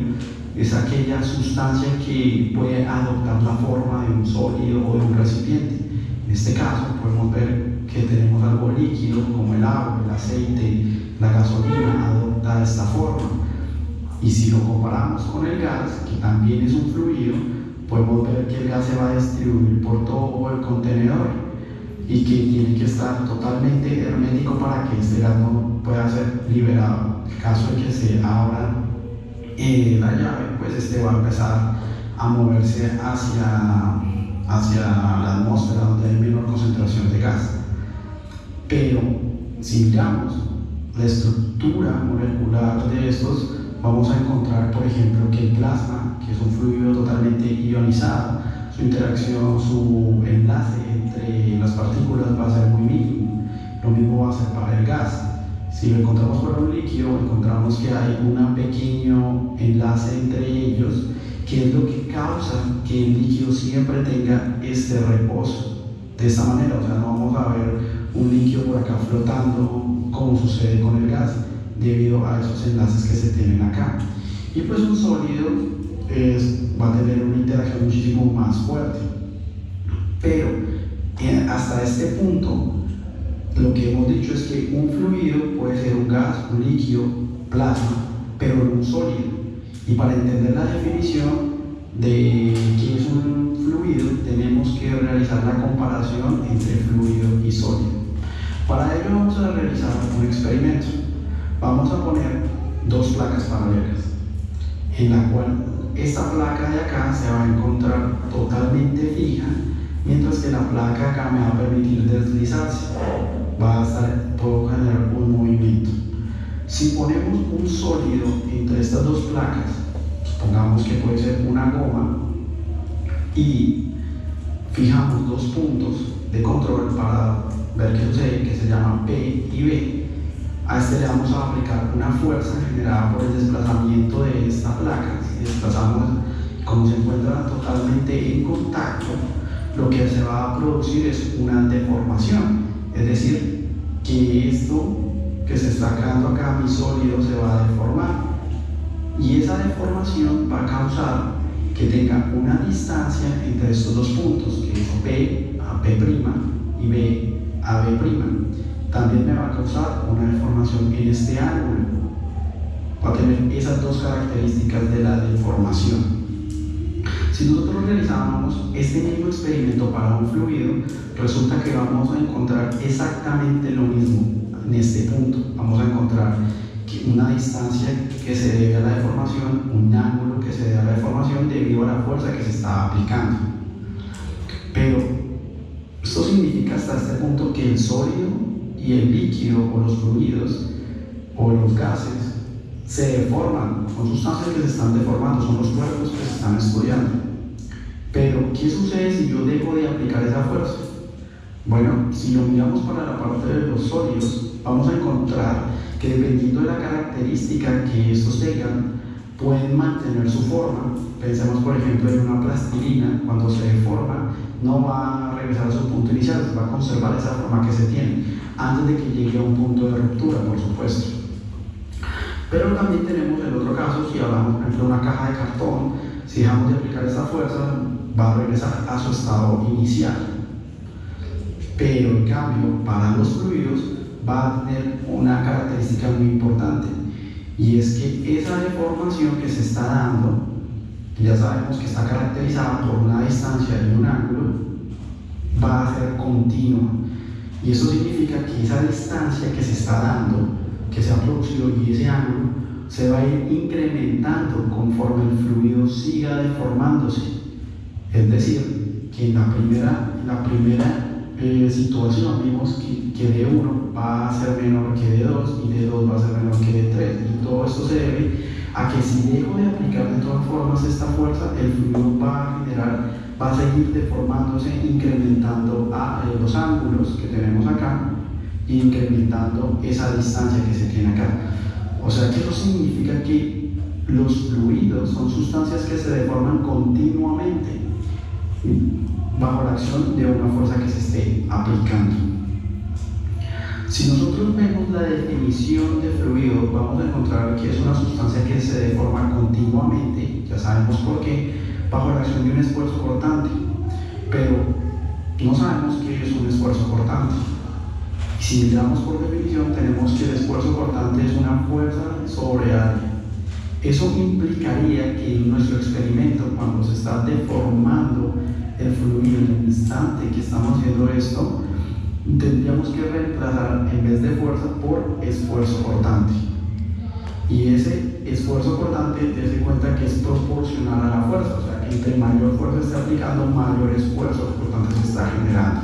Speaker 9: es aquella sustancia que puede adoptar la forma de un sólido o de un recipiente. En este caso podemos ver que tenemos algo líquido como el agua, el aceite, la gasolina, adopta esta forma. Y si lo comparamos con el gas, que también es un fluido, podemos ver que el gas se va a distribuir por todo el contenedor y que tiene que estar totalmente hermético para que este gas no pueda ser liberado. En caso de que se abra la llave, pues este va a empezar a moverse hacia la atmósfera donde hay menor concentración de gas. Pero si miramos la estructura molecular de estos, vamos a encontrar, por ejemplo, que el plasma, que es un fluido totalmente ionizado, su interacción, su enlace entre las partículas va a ser muy mínimo. Lo mismo va a ser para el gas. Si lo encontramos para un líquido, encontramos que hay un pequeño enlace entre ellos, que es lo que causa que el líquido siempre tenga este reposo. De esta manera, o sea, no vamos a ver un líquido por acá flotando como sucede con el gas, debido a esos enlaces que se tienen acá. Y pues un sólido va a tener una interacción muchísimo más fuerte. Pero hasta este punto, lo que hemos dicho es que un fluido puede ser un gas, un líquido, plasma, pero no un sólido. Y para entender la definición de qué es un fluido, tenemos que realizar la comparación entre fluido y sólido. Para ello vamos a realizar un experimento. Vamos a poner dos placas paralelas, en la cual esta placa de acá se va a encontrar totalmente fija, mientras que la placa acá me va a permitir deslizarse. Puedo generar un movimiento. Si ponemos un sólido entre estas dos placas, supongamos que puede ser una goma, y fijamos dos puntos de control para ver qué sucede, que se llaman P y B. A este le vamos a aplicar una fuerza generada por el desplazamiento de esta placa. Si desplazamos como se encuentra totalmente en contacto, lo que se va a producir es una deformación, es decir, que esto que se está creando acá, mi sólido, se va a deformar, y esa deformación va a causar que tenga una distancia entre estos dos puntos, que es P a P' y B a B'. También me va a causar una deformación en este ángulo. Va a tener esas dos características de la deformación. Si nosotros realizamos este mismo experimento para un fluido, resulta que vamos a encontrar exactamente lo mismo en este punto. Vamos a encontrar una distancia que se debe a la deformación, un ángulo que se debe a la deformación debido a la fuerza que se está aplicando. Pero esto significa hasta este punto que el sólido y el líquido o los fluidos o los gases se deforman, son sustancias que se están deformando, son los cuerpos que se están estudiando. Pero, ¿qué sucede si yo dejo de aplicar esa fuerza? Bueno, si lo miramos para la parte de los sólidos, vamos a encontrar que dependiendo de la característica que estos tengan, pueden mantener su forma. Pensemos, por ejemplo, en una plastilina. Cuando se deforma, no va a regresar a su punto inicial, va a conservar esa forma que se tiene, antes de que llegue a un punto de ruptura, por supuesto. Pero también tenemos el otro caso, si hablamos, por ejemplo, de una caja de cartón, si dejamos de aplicar esta fuerza, va a regresar a su estado inicial. Pero en cambio, para los fluidos, va a tener una característica muy importante, y es que esa deformación que se está dando, ya sabemos que está caracterizada por una distancia y un ángulo, va a ser continua, y eso significa que esa distancia que se está dando, que se ha producido, y ese ángulo se va a ir incrementando conforme el fluido siga deformándose. Es decir, que en la primera situación vimos que D1 va a ser menor que D2 y D2 va a ser menor que D3, y todo esto se debe a que si dejo de aplicar de todas formas esta fuerza, el fluido va a seguir deformándose, incrementando los ángulos que tenemos acá e incrementando esa distancia que se tiene acá. O sea que eso significa que los fluidos son sustancias que se deforman continuamente bajo la acción de una fuerza que se esté aplicando. Si nosotros vemos la definición de fluido, vamos a encontrar que es una sustancia que se deforma continuamente, ya sabemos por qué, bajo la acción de un esfuerzo cortante, pero no sabemos qué es un esfuerzo cortante. Si miramos por definición, tenemos que el esfuerzo cortante es una fuerza sobre área. Eso implicaría que en nuestro experimento, cuando se está deformando el fluido en el instante que estamos haciendo esto, tendríamos que reemplazar en vez de fuerza por esfuerzo cortante. Y ese esfuerzo cortante, dense cuenta que es proporcional a la fuerza, o sea que entre mayor fuerza se está aplicando, mayor esfuerzo cortante se está generando.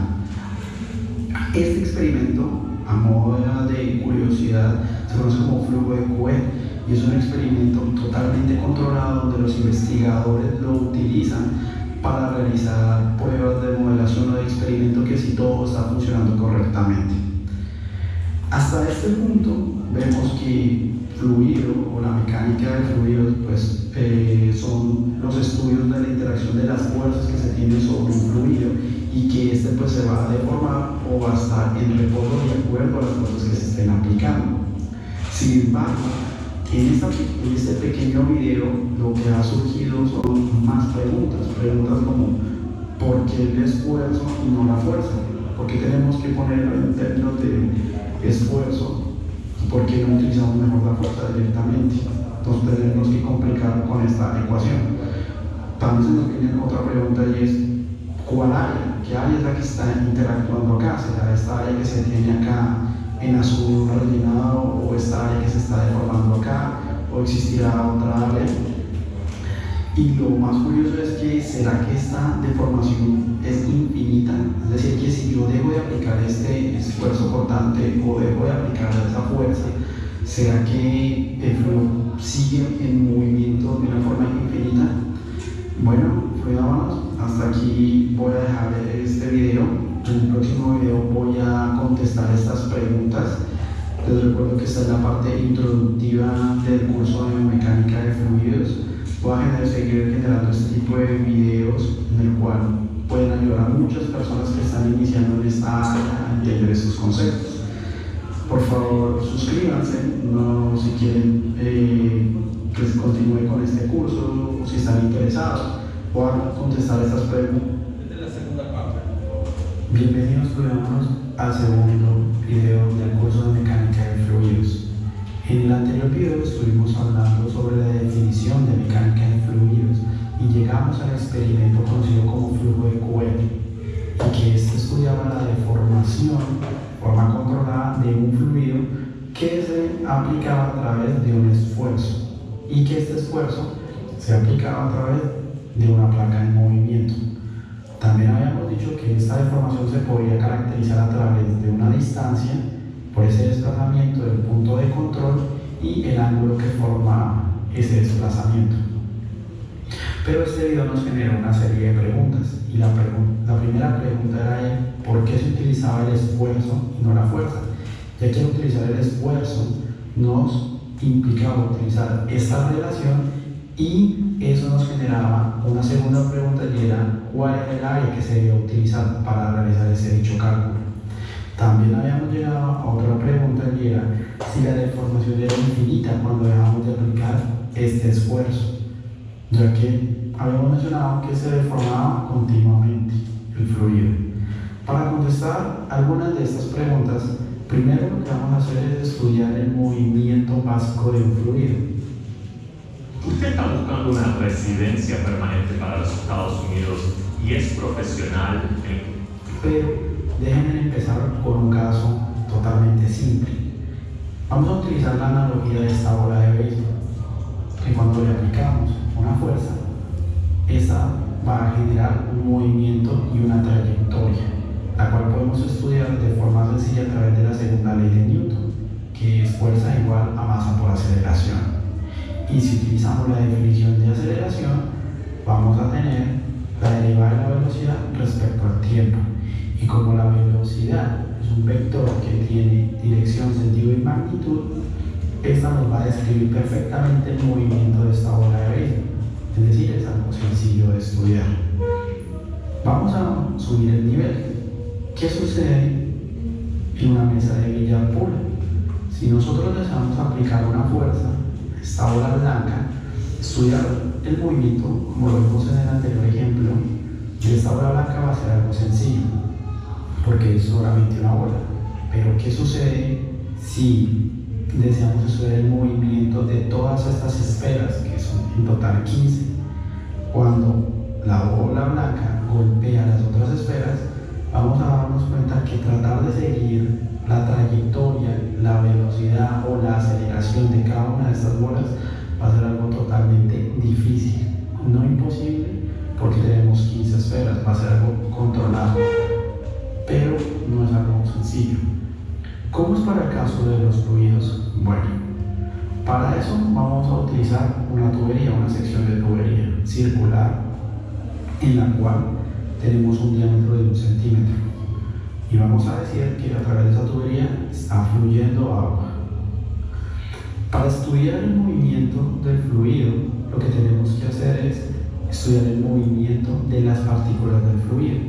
Speaker 9: Este experimento, a modo de curiosidad, se conoce como flujo de Coué, y es un experimento totalmente controlado donde los investigadores lo utilizan para realizar pruebas de modelación o de experimento, que si todo está funcionando correctamente. Hasta este punto vemos que fluido o la mecánica de fluidos pues, son los estudios de la interacción de las fuerzas que se tienen sobre un fluido, y que este pues, se va a deformar o va a estar en reposo de acuerdo a las fuerzas que se estén aplicando. Sin embargo, en este pequeño video lo que ha surgido son más preguntas como ¿por qué el esfuerzo y no la fuerza? ¿Por qué tenemos que ponerlo en términos de esfuerzo? ¿Por qué no utilizamos mejor la fuerza directamente? Entonces tenemos que complicar con esta ecuación. También se nos viene otra pregunta, y es ¿cuál área? ¿Qué área es la que está interactuando acá? ¿Será esta área que se tiene acá en azul rellenado, o esta área que se está deformando acá, o existirá otra área? Y lo más curioso es que ¿será que esta deformación es infinita? Es decir, que si yo dejo de aplicar este esfuerzo cortante o dejo de aplicar esa fuerza, ¿será que el fluido sigue en movimiento de una forma infinita? Bueno, fluidómanos, hasta aquí voy a dejar este video. En el próximo video voy a contestar estas preguntas. Les recuerdo que esta es la parte introductiva del curso de mecánica de fluidos. voy a seguir generando este tipo de videos en el cual pueden ayudar a muchas personas que están iniciando en esta área a entender estos conceptos. Por favor, suscríbanse, si quieren que les continúe con este curso, o si están interesados, puedan contestar estas preguntas.
Speaker 1: Esta es la segunda parte.
Speaker 9: Bienvenidos, estudiantes, al segundo video del curso de mecánica de fluidos. En el anterior video estuvimos hablando sobre la definición de mecánica de fluidos y llegamos al experimento conocido como flujo de Coulomb, y que este estudiaba la deformación, forma controlada de un fluido que se aplicaba a través de un esfuerzo, y que este esfuerzo se aplicaba a través de una placa en movimiento. También habíamos dicho que esta deformación se podía caracterizar a través de una distancia, por ese desplazamiento del punto de control y el ángulo que forma ese desplazamiento. Pero este video nos genera una serie de preguntas, y la primera pregunta era ¿por qué se utilizaba el esfuerzo y no la fuerza? Ya que utilizar el esfuerzo nos implicaba utilizar esta relación, y eso nos generaba una segunda pregunta, y era ¿cuál era el área que se debía utilizar para realizar ese dicho cálculo? También habíamos llegado a otra pregunta, y era si la deformación era infinita cuando dejamos de aplicar este esfuerzo, ya que habíamos mencionado que se deformaba continuamente el fluido. Para contestar algunas de estas preguntas, primero lo que vamos a hacer es estudiar el movimiento básico de un fluido.
Speaker 10: Usted está buscando una residencia permanente para los Estados Unidos y es profesional
Speaker 9: Pero déjenme empezar por un caso totalmente simple. Vamos a utilizar la analogía de esta bola de béisbol, que cuando le aplicamos una fuerza, esta va a generar un movimiento y una trayectoria, la cual podemos estudiar de forma sencilla a través de la segunda ley de Newton, que es fuerza igual a masa por aceleración. Y si utilizamos la definición de aceleración, vamos a tener la derivada de la velocidad respecto al tiempo. Y como la velocidad es un vector que tiene dirección, sentido y magnitud, esta nos va a describir perfectamente el movimiento de esta bola de béisbol. Es decir, es algo sencillo de estudiar. Vamos a subir el nivel. ¿Qué sucede en una mesa de billar pura? Si nosotros deseamos aplicar una fuerza a esta bola blanca, estudiar el movimiento, como lo vimos en el anterior ejemplo, de esta bola blanca va a ser algo sencillo, porque es solamente una bola. Pero ¿qué sucede si deseamos estudiar el movimiento de todas estas esferas, que son en total 15? Cuando la bola blanca golpea las otras esferas, vamos a darnos cuenta que tratar de seguir la trayectoria, la velocidad o la aceleración de cada una de estas bolas va a ser algo totalmente difícil, no imposible, porque tenemos 15 esferas, va a ser algo controlado, pero no es algo sencillo. ¿Cómo es para el caso de los fluidos? Bueno, para eso vamos a utilizar una tubería, una sección de tubería circular, en la cual tenemos un diámetro de 1 centímetro, y vamos a decir que a través de esa tubería está fluyendo agua. Para estudiar el movimiento del fluido, lo que tenemos que hacer es estudiar el movimiento de las partículas del fluido,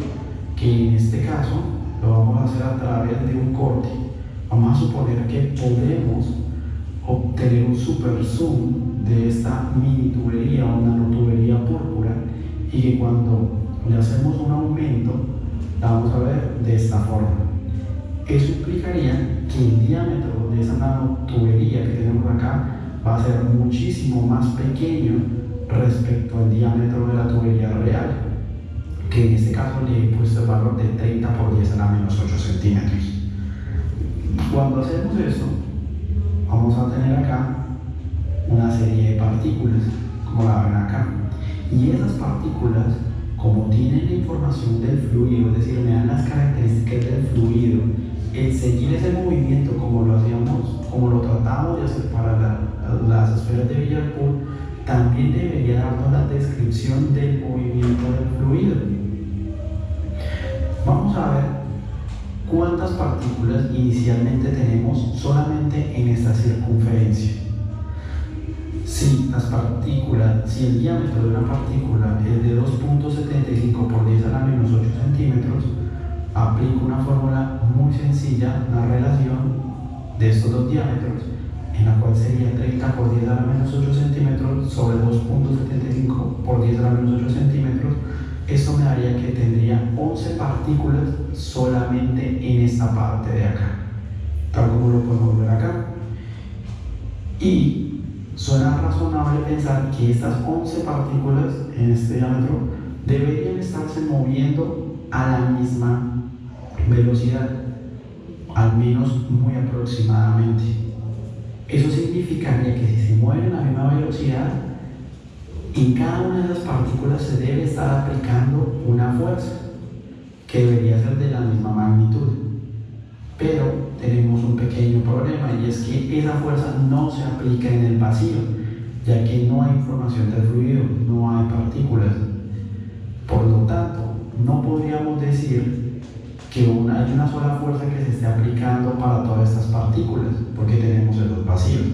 Speaker 9: que en este caso lo vamos a hacer a través de un corte. Vamos a suponer que podemos obtener un super zoom de esta mini tubería o nanotubería púrpura, y que cuando le hacemos un aumento la vamos a ver de esta forma. Eso implicaría que el diámetro de esa nanotubería que tenemos acá va a ser muchísimo más pequeño respecto al diámetro de la tubería real, que en este caso le he puesto el valor de 30 por 10 a la menos 8 centímetros. Cuando hacemos esto, vamos a tener acá una serie de partículas, como la ven acá, y esas partículas, como tienen la información del fluido, es decir, me dan las características del fluido, el seguir ese movimiento como lo hacíamos, como lo tratamos de hacer para las esferas de billar pool, también debería darnos la descripción del movimiento del fluido. Vamos a ver cuántas partículas inicialmente tenemos solamente en esta circunferencia. Si si el diámetro de una partícula es de 2.75 por 10 a la menos 8 centímetros, aplico una fórmula muy sencilla, una relación de estos dos diámetros, en la cual sería 30 por 10 a la menos 8 centímetros sobre 2.75 por 10 a la menos 8 centímetros. Esto me daría que tendría 11 partículas solamente en esta parte de acá, tal como lo podemos ver acá. Y suena razonable pensar que estas 11 partículas en este diámetro deberían estarse moviendo a la misma velocidad, al menos muy aproximadamente. Eso significaría que si se mueven a la misma velocidad, en cada una de esas partículas se debe estar aplicando una fuerza que debería ser de la misma magnitud. Pero tenemos un pequeño problema, y es que esa fuerza no se aplica en el vacío, ya que no hay información del fluido, no hay partículas. Por lo tanto, no podríamos decir que hay una sola fuerza que se esté aplicando para todas estas partículas, porque tenemos los vacíos.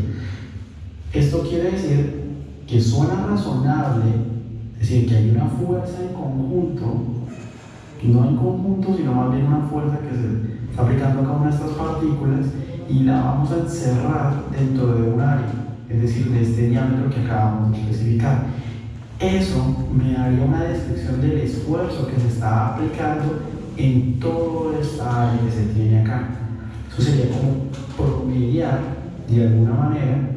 Speaker 9: Esto quiere decir que suena razonable decir que hay una fuerza en conjunto, no en conjunto, sino más bien una fuerza que se está aplicando a cada una de estas partículas, y la vamos a encerrar dentro de un área, es decir, de este diámetro que acabamos de especificar. Eso me daría una descripción del esfuerzo que se está aplicando en toda esta área que se tiene acá. Eso sería como promediar de alguna manera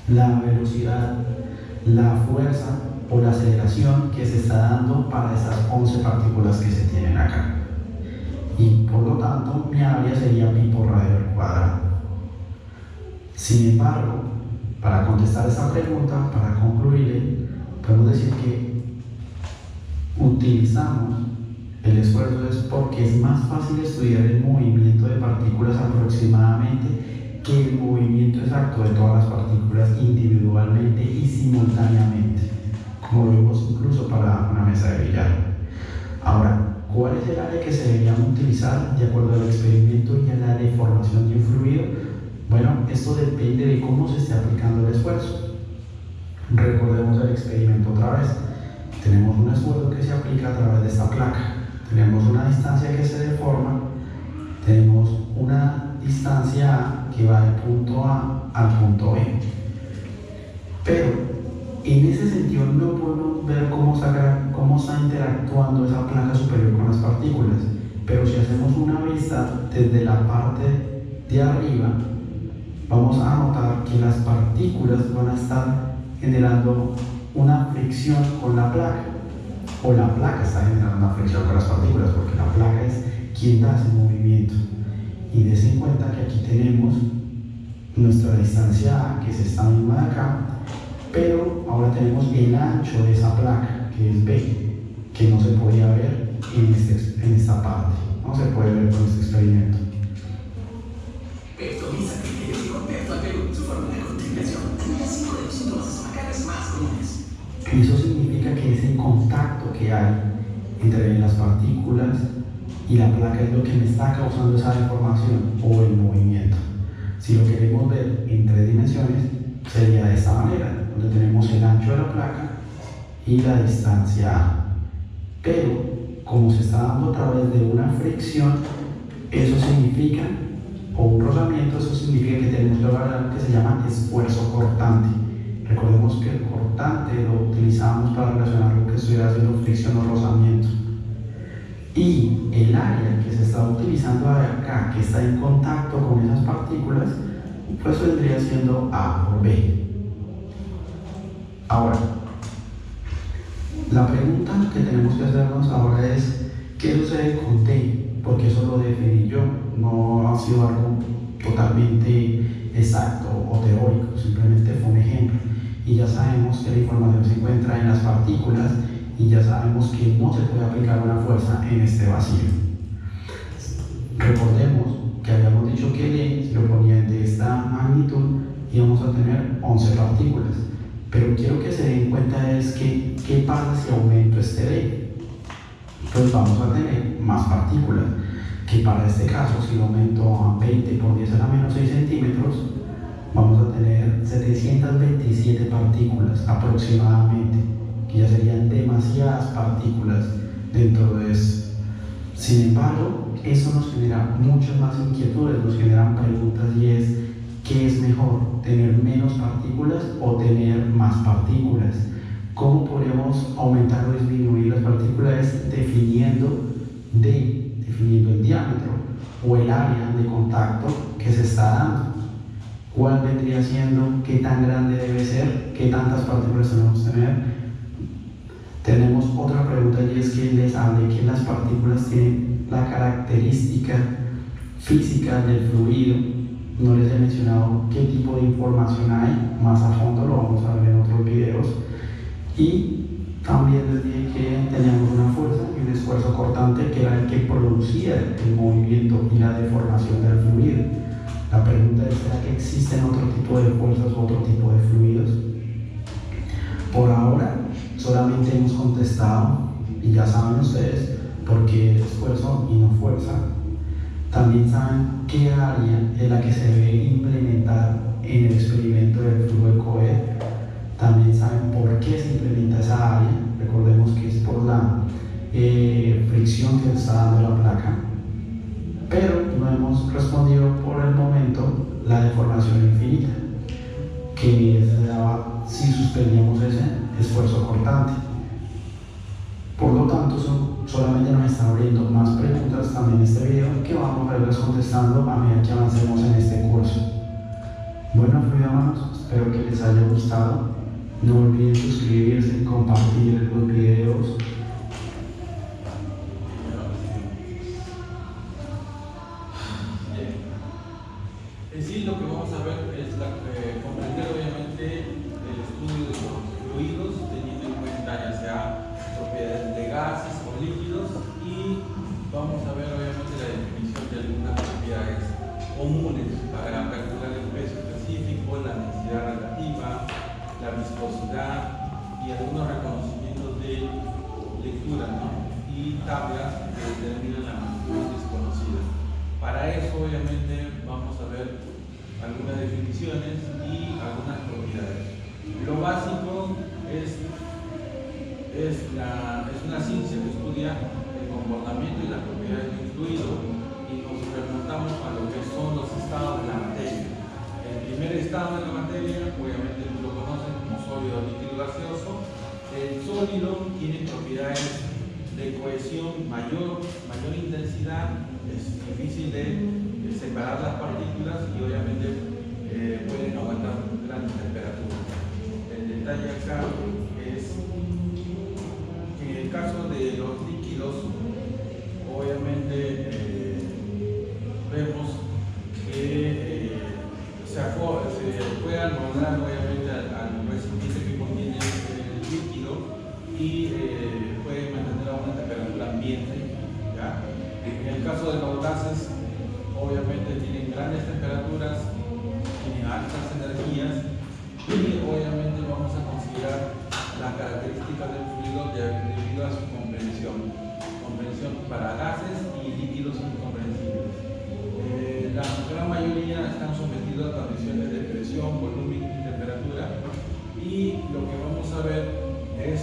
Speaker 9: la velocidad, la fuerza o la aceleración que se está dando para esas 11 partículas que se tienen acá. Y por lo tanto, mi área sería pi por radio al cuadrado. Sin embargo, para contestar esta pregunta, para concluir, podemos decir que utilizamos el esfuerzo es porque es más fácil estudiar el movimiento de partículas aproximadamente que el movimiento exacto de todas las partículas individualmente y simultáneamente, como lo vimos incluso para una mesa de billar. Ahora, ¿cuál es el área que se deberían utilizar de acuerdo al experimento y a la deformación de un fluido? Bueno, esto depende de cómo se esté aplicando el esfuerzo. Recordemos el experimento otra vez. Tenemos un esfuerzo que se aplica a través de esta placa. Tenemos una distancia que se deforma. Tenemos una distancia A que va del punto A al punto B. Pero en ese sentido no podemos ver cómo está interactuando esa placa superior con las partículas. Pero si hacemos una vista desde la parte de arriba, vamos a notar que las partículas van a estar generando una fricción con la placa, o la placa está generando una fricción con las partículas, porque la placa es quien da ese movimiento. Y des en cuenta que aquí tenemos nuestra distancia A, que es esta misma de acá, pero ahora tenemos el ancho de esa placa, que es B, que no se podía ver en esta parte, no se puede ver con este experimento.
Speaker 11: Vectoriza criterios y contexto al Perú. Su fórmula de continuación tenía 5 de los síntomas estomacales más comunes.
Speaker 9: Eso significa que ese contacto que hay entre las partículas y la placa es lo que me está causando esa deformación o el movimiento. Si lo queremos ver en 3 dimensiones, sería de esta manera, donde tenemos el ancho de la placa y la distancia A. Pero, como se está dando a través de una fricción, eso significa, o un rozamiento, eso significa que tenemos que hablar de algo que se llama esfuerzo cortante. Recordemos que el cortante lo utilizamos para relacionar lo que estuviera haciendo fricción o rozamiento. Y el área que se está utilizando acá, que está en contacto con esas partículas, pues vendría siendo A por B. Ahora, la pregunta que tenemos que hacernos ahora es, ¿qué sucede con T? Porque eso lo definí yo, no ha sido algo totalmente exacto o teórico, simplemente fue un ejemplo. Y ya sabemos que la información se encuentra en las partículas y ya sabemos que no se puede aplicar una fuerza en este vacío. Recordemos que habíamos dicho que D, si lo ponían de esta magnitud, íbamos a tener 11 partículas. Pero quiero que se den cuenta es que, ¿qué pasa si aumento este D? Pues vamos a tener más partículas, que para este caso, si lo aumento a 20 por 10 a la menos 6 centímetros, vamos a tener 727 partículas aproximadamente, que ya serían demasiadas partículas dentro de eso. Sin embargo, eso nos genera muchas más inquietudes, nos generan preguntas, y es: ¿qué es mejor? ¿Tener menos partículas o tener más partículas? ¿Cómo podemos aumentar o disminuir las partículas? Definiendo el diámetro o el área de contacto que se está dando. ¿Cuál vendría siendo? ¿Qué tan grande debe ser? ¿Qué tantas partículas tenemos que tener? Tenemos otra pregunta, y es que les hablé que las partículas tienen la característica física del fluido. No les he mencionado qué tipo de información hay, más a fondo lo vamos a ver en otros videos. Y también les dije que teníamos una fuerza y un esfuerzo cortante, que era el que producía el movimiento y la deformación del fluido. La pregunta es: ¿será que existen otro tipo de fuerzas u otro tipo de fluidos? Por ahora solamente hemos contestado, y ya saben ustedes, por qué esfuerzo y no fuerza. También saben qué área es la que se debe implementar en el experimento del flujo de Coe. También saben por qué se implementa esa área. Recordemos que es por la fricción que está dando la placa. Pero no hemos respondido por el momento la deformación infinita, que se daba si suspendíamos ese esfuerzo cortante. Por lo tanto, solamente nos está abriendo más preguntas también en este video, que vamos a irlas contestando a medida que avancemos en este curso. Bueno, hermanos, espero que les haya gustado. No olviden suscribirse, compartir los videos.
Speaker 1: En sí, lo que vamos a ver es comprender obviamente el estudio de los fluidos, teniendo en cuenta ya sea propiedades de gases o líquidos, y vamos a ver obviamente la definición de algunas propiedades comunes para calcular el peso específico, la densidad relativa, la viscosidad y algunos reconocimientos de lectura, ¿no? Y tablas que determinan la magnitud desconocida. Para eso obviamente vamos a ver algunas definiciones y algunas propiedades. Lo básico es una ciencia que estudia el comportamiento y las propiedades de un fluido, y nos remontamos a lo que son los estados de la materia. El primer estado de la materia, obviamente tú lo conoces como sólido, líquido, gaseoso. El sólido tiene propiedades de cohesión mayor intensidad, es difícil de separar las partículas y obviamente pueden aguantar grandes temperaturas. El detalle acá es que en el caso de los líquidos, obviamente vemos que se puede amoldar obviamente al recipiente que contiene el líquido, y puede mantener a una temperatura ambiente, ¿ya? En el caso de los gases, obviamente tienen grandes temperaturas, tienen altas energías, y obviamente vamos a considerar las características del fluido debido a su comprensión para gases y líquidos incomprensibles. La gran mayoría están sometidos a condiciones de presión, volumen y temperatura, y lo que vamos a ver es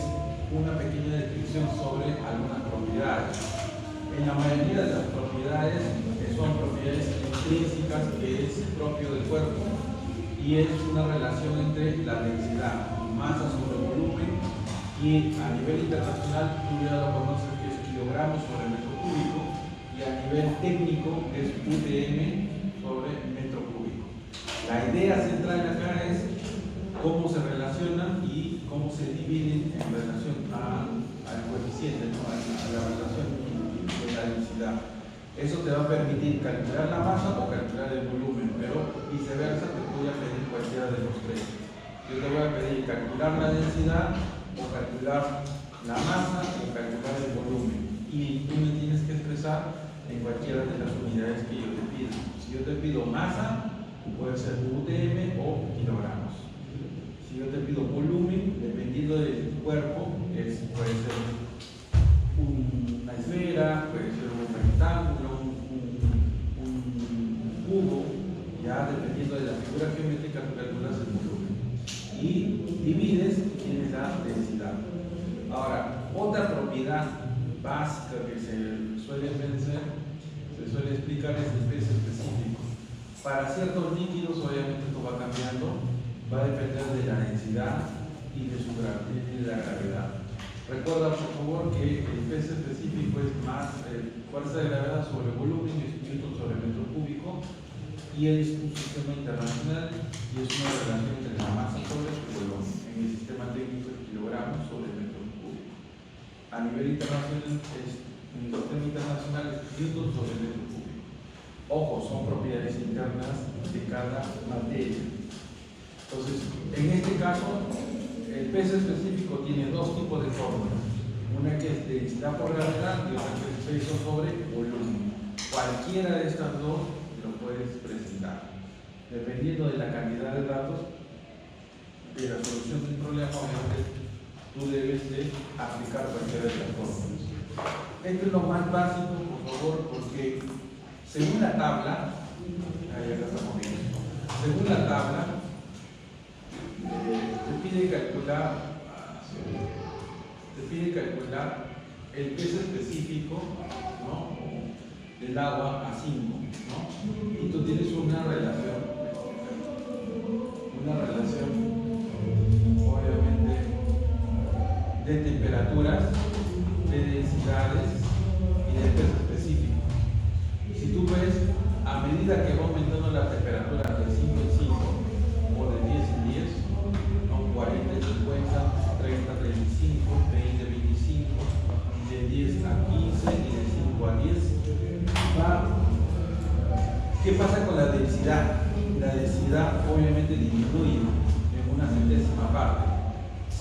Speaker 1: una pequeña descripción sobre algunas propiedades. En la mayoría de las propiedades son propiedades intrínsecas, que es propio del cuerpo, y es una relación entre la densidad, masa sobre volumen, y a nivel internacional tú ya lo conoces, que es kilogramos sobre metro cúbico, y a nivel técnico es UTM sobre metro cúbico. La idea central acá es cómo se relacionan y cómo se dividen en relación al coeficiente, ¿no? a la relación de la densidad. Eso te va a permitir calcular la masa o calcular el volumen, pero viceversa te voy a pedir cualquiera de los tres. Yo te voy a pedir calcular la densidad o calcular la masa o calcular el volumen, y tú me tienes que expresar en cualquiera de las unidades que yo te pido. Si yo te pido masa, puede ser UTM o kilogramos. Si yo te pido volumen, dependiendo del cuerpo, puede ser una esfera, puede ser un rectángulo, un cubo, ya dependiendo de la figura geométrica propiedad básica que se suele explicar es el peso específico. Para ciertos líquidos, obviamente esto va cambiando, va a depender de la densidad y de la gravedad. Recuerda por favor que el peso específico es más fuerza de gravedad sobre volumen, es newton sobre metro cúbico, y es un sistema internacional y es una relación entre la masa sobre el volumen. En el sistema técnico es kilogramos sobre metro cúbico. A nivel internacional, en el sistema internacional es newton sobre metro cúbico. Ojo, son propiedades internas de cada materia. Entonces, en este caso, el peso específico tiene dos tipos de fórmulas. Una que es densidad por gravedad y otra que es peso sobre volumen. Cualquiera de estas dos lo puedes presentar. Dependiendo de la cantidad de datos, de la solución del problema, obviamente, tú debes de aplicar cualquiera de las fórmulas. Esto es lo más básico, por favor, porque según la tabla, ahí acá estamos viendo, según la tabla, te pide calcular el peso específico, ¿no?, del agua a 5, ¿no? Y tú tienes una relación obviamente de temperaturas, de densidades y de peso específico. Si tú ves, a medida que va aumentando la temperatura de 5 en 5 o de 10 en 10, ¿no?, 40 en 50, 30 35, 20 25, de 10 a 15 y de 5 a 10, ¿qué pasa con la densidad? La densidad obviamente disminuye en una centésima parte,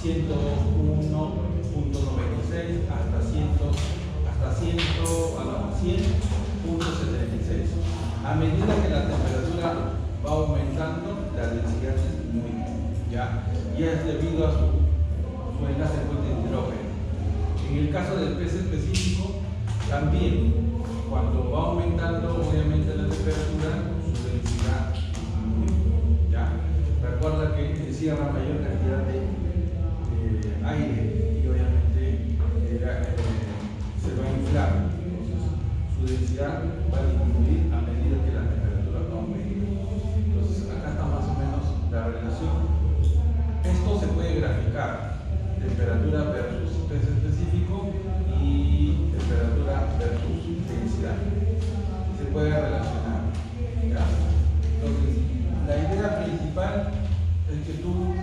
Speaker 1: 101.96 hasta 100.76. A medida que la temperatura va aumentando, la densidad disminuye, ¿ya? Y es debido a su enlace con el hidrógeno. En el caso del peso específico, también cuando va aumentando obviamente la temperatura, su densidad disminuye, ¿ya? Recuerda que encierra mayor cantidad de aire y obviamente se va a inflar, entonces su densidad va a disminuir a medida que la temperatura aumenta. Entonces acá está más o menos la relación. Esto se puede graficar, temperatura versus peso específico y temperatura versus densidad. Se puede relacionar, ¿ya? Entonces, la idea principal es que tú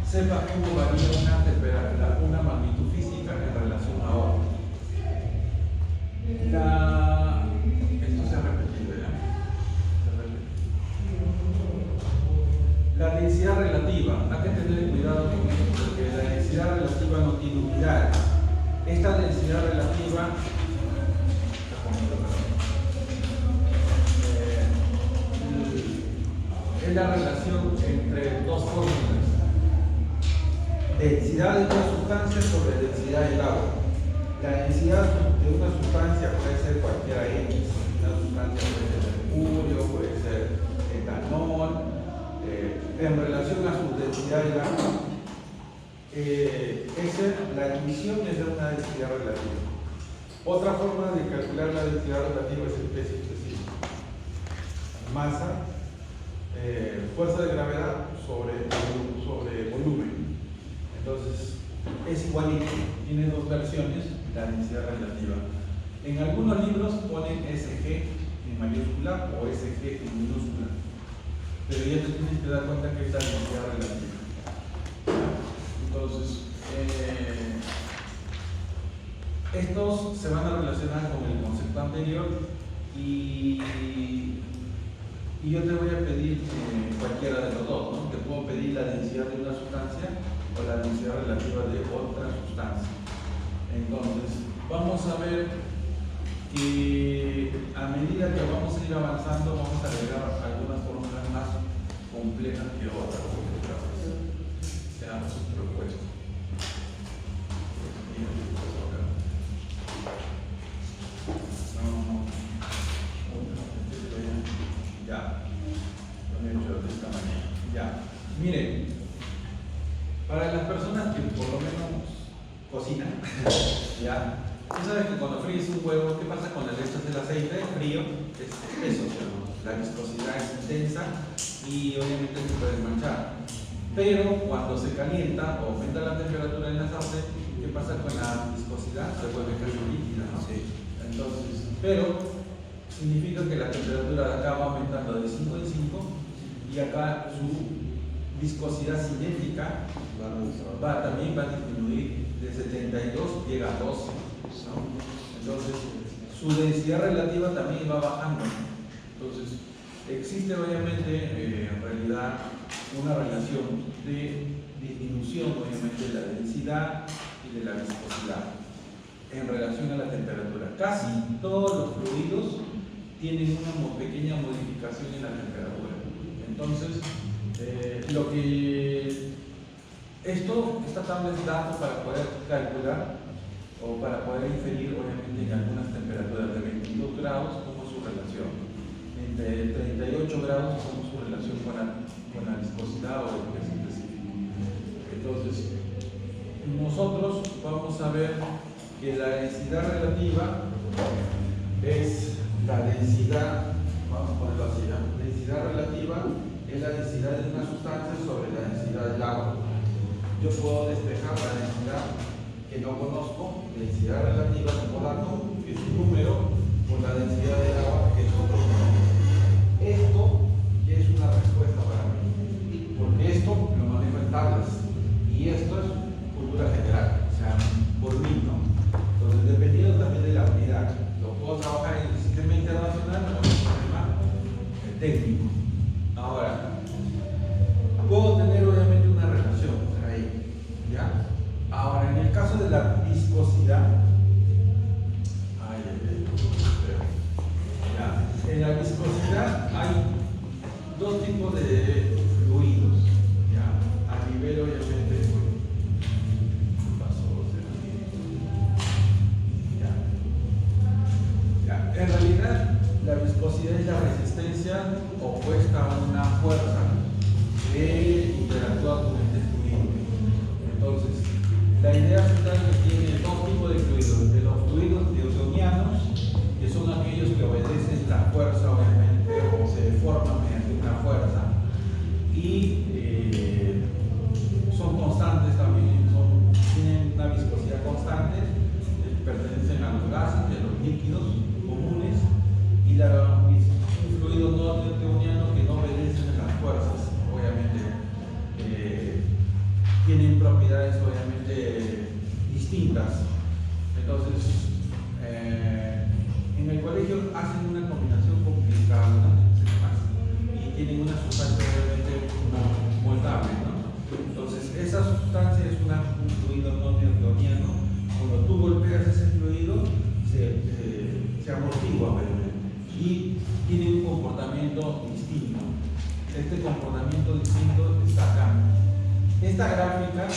Speaker 1: sepas cómo varía una magnitud física en relación a otra. Esto se ha repetido, ¿ya? La densidad relativa, hay que tener cuidado con esto, porque la densidad relativa no tiene unidades. Esta densidad relativa es la relación entre dos fórmulas: densidad de una sustancia sobre densidad del agua. La densidad de una sustancia puede ser cualquiera X, una sustancia puede ser mercurio, puede ser etanol, en relación a su densidad del agua. La admisión es de una densidad relativa. Otra forma de calcular la densidad relativa es el peso específico. Masa, fuerza de gravedad sobre volumen. Entonces, es igualito. Tiene dos versiones, la densidad relativa. En algunos libros ponen SG en mayúscula o SG en minúscula. Pero ya te tienes que dar cuenta que es la densidad relativa. Entonces, estos se van a relacionar con el concepto anterior y yo te voy a pedir cualquiera de los dos, ¿no? Te puedo pedir la densidad de una sustancia o la densidad relativa de otra sustancia. Entonces, vamos a ver que a medida que vamos a ir avanzando, vamos a agregar algunas fórmulas más complejas que otras. Seamos propuestos. Ya, lo he hecho de esta manera. Ya, miren, para las personas que por lo menos cocinan, ya, Ya. Tú sabes que cuando fríes un huevo, ¿qué pasa cuando le echas el aceite frío? Es espeso, ¿no? La viscosidad es intensa y obviamente se puede manchar. Pero cuando se calienta o aumenta la temperatura en la sartén, ¿qué pasa con la viscosidad? Se vuelve casi líquida, ¿no? Sí. Entonces, pero significa que la temperatura de acá va aumentando de 5 en 5 y acá su viscosidad cinética también va a disminuir de 72, llega a 12, ¿no? Entonces su densidad relativa también va bajando. Entonces existe obviamente en realidad una relación de disminución obviamente de la densidad y de la viscosidad en relación a la temperatura. Casi todos los fluidos tienen una pequeña modificación en la temperatura. Entonces esta tabla es dato para poder calcular o para poder inferir obviamente en algunas temperaturas de 22 grados cómo es su relación, entre 38 grados cómo es su relación con la viscosidad o el peso específico. Entonces nosotros vamos a ver que la densidad relativa es la densidad, vamos a ponerlo así, ¿no? Densidad relativa es la densidad de una sustancia sobre la densidad del agua. Yo puedo despejar la densidad que no conozco, densidad relativa como dato, que es un número, por la densidad del agua, que es otro número. Esto es una respuesta para mí, porque esto lo manejo en tablas, y esto es cultura general, o sea, por mí, ¿no? Entonces, dependiendo también de la unidad, lo puedo trabajar en el sistema internacional o en el sistema técnico. Ahora, puedo tener obviamente una relación ahí, ¿ya? Ahora, en el caso de la viscosidad, ¿ya? En la viscosidad hay dos tipos de fluidos, ¿ya? A nivel obviamente, ¿ya? En realidad, la viscosidad es la resistencia opuesta a una fuerza que interactúa con este fluido. Entonces, la idea central que tiene dos tipos de fluidos: de los fluidos newtonianos, que son aquellos que obedecen la fuerza, obviamente, o se deforman mediante una fuerza, y son constantes también, tienen una viscosidad constante, pertenecen a los gases y a los líquidos comunes, y un fluido no newtoniano que no obedecen a las fuerzas, obviamente, tienen propiedades obviamente distintas. Entonces, en el colegio hacen una combinación complicada, y tienen una sustancia obviamente moldeable, ¿no? Entonces, esa sustancia es un fluido no newtoniano. Cuando tú golpeas ese fluido, se amortigua obviamente, y tiene un comportamiento distinto. Este comportamiento distinto está acá. Esta gráfica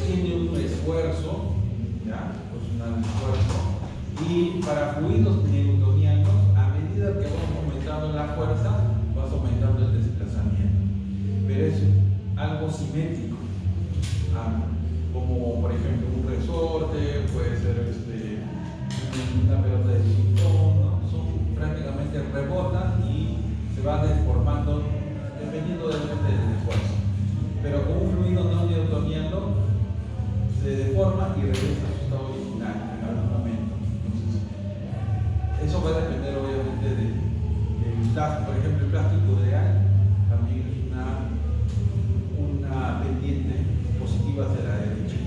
Speaker 1: tiene un esfuerzo, ¿ya? Pues un esfuerzo, y para fluidos newtonianos, a medida que vas aumentando la fuerza, vas aumentando el desplazamiento. Pero es algo simétrico, como por ejemplo un resorte, puede ser una pelota de ping-pong, ¿no? Son prácticamente rebotan y se van deformando dependiendo del esfuerzo. Pero con un fluido no newtoniano se deforma y regresa a su estado original en algún momento. Entonces, eso va a depender obviamente del plástico. Por ejemplo, el plástico ideal también es una pendiente positiva hacia la derecha.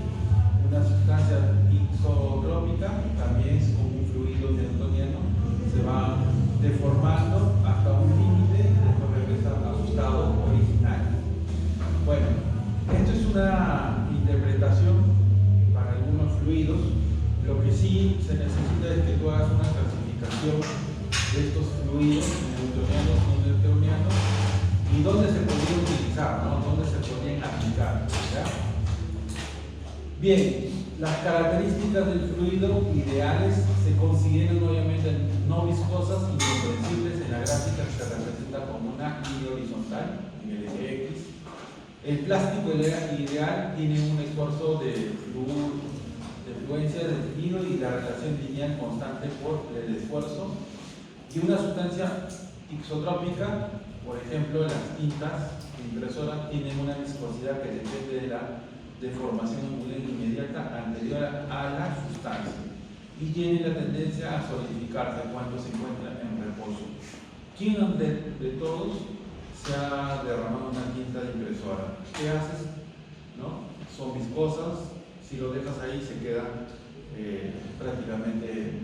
Speaker 1: Una sustancia isotrópica también es como un fluido newtoniano, se va deformando hasta un límite y después regresa a su estado original. Bueno, esto es una interpretación para algunos fluidos. Lo que sí se necesita es que tú hagas una clasificación de estos fluidos newtonianos, no newtonianos, y dónde se podrían utilizar, ¿no? Dónde se podrían aplicar, ¿ya? Bien, las características del fluido ideales se consideran obviamente no viscosas y comprensibles en la gráfica que se representa como una línea horizontal en el eje X. El plástico ideal tiene un esfuerzo de influencia del tejido y la relación lineal constante por el esfuerzo. Y una sustancia isotrópica, por ejemplo, las tintas impresoras tienen una viscosidad que depende de la deformación angular inmediata anterior a la sustancia y tiene la tendencia a solidificarse cuando se encuentra en reposo. ¿Quién de todos se ha derramado una tinta de impresora? ¿Qué haces? ¿No? Son viscosas, si lo dejas ahí se queda prácticamente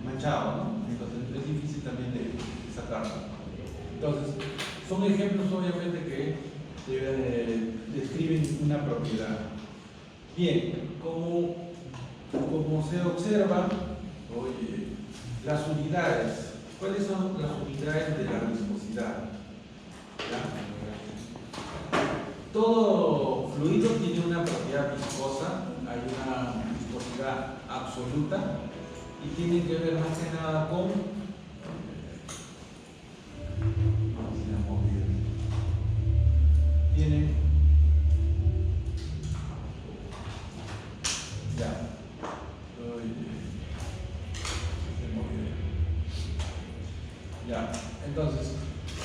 Speaker 1: manchado, ¿no? Entonces es difícil también de sacarlo. Entonces, son ejemplos obviamente que describen una propiedad. Bien, como se observa, las unidades, ¿cuáles son las unidades de la viscosidad? ¿Ya? Todo fluido tiene una propiedad viscosa, hay una viscosidad absoluta y tiene que ver más que nada con tienen ya, entonces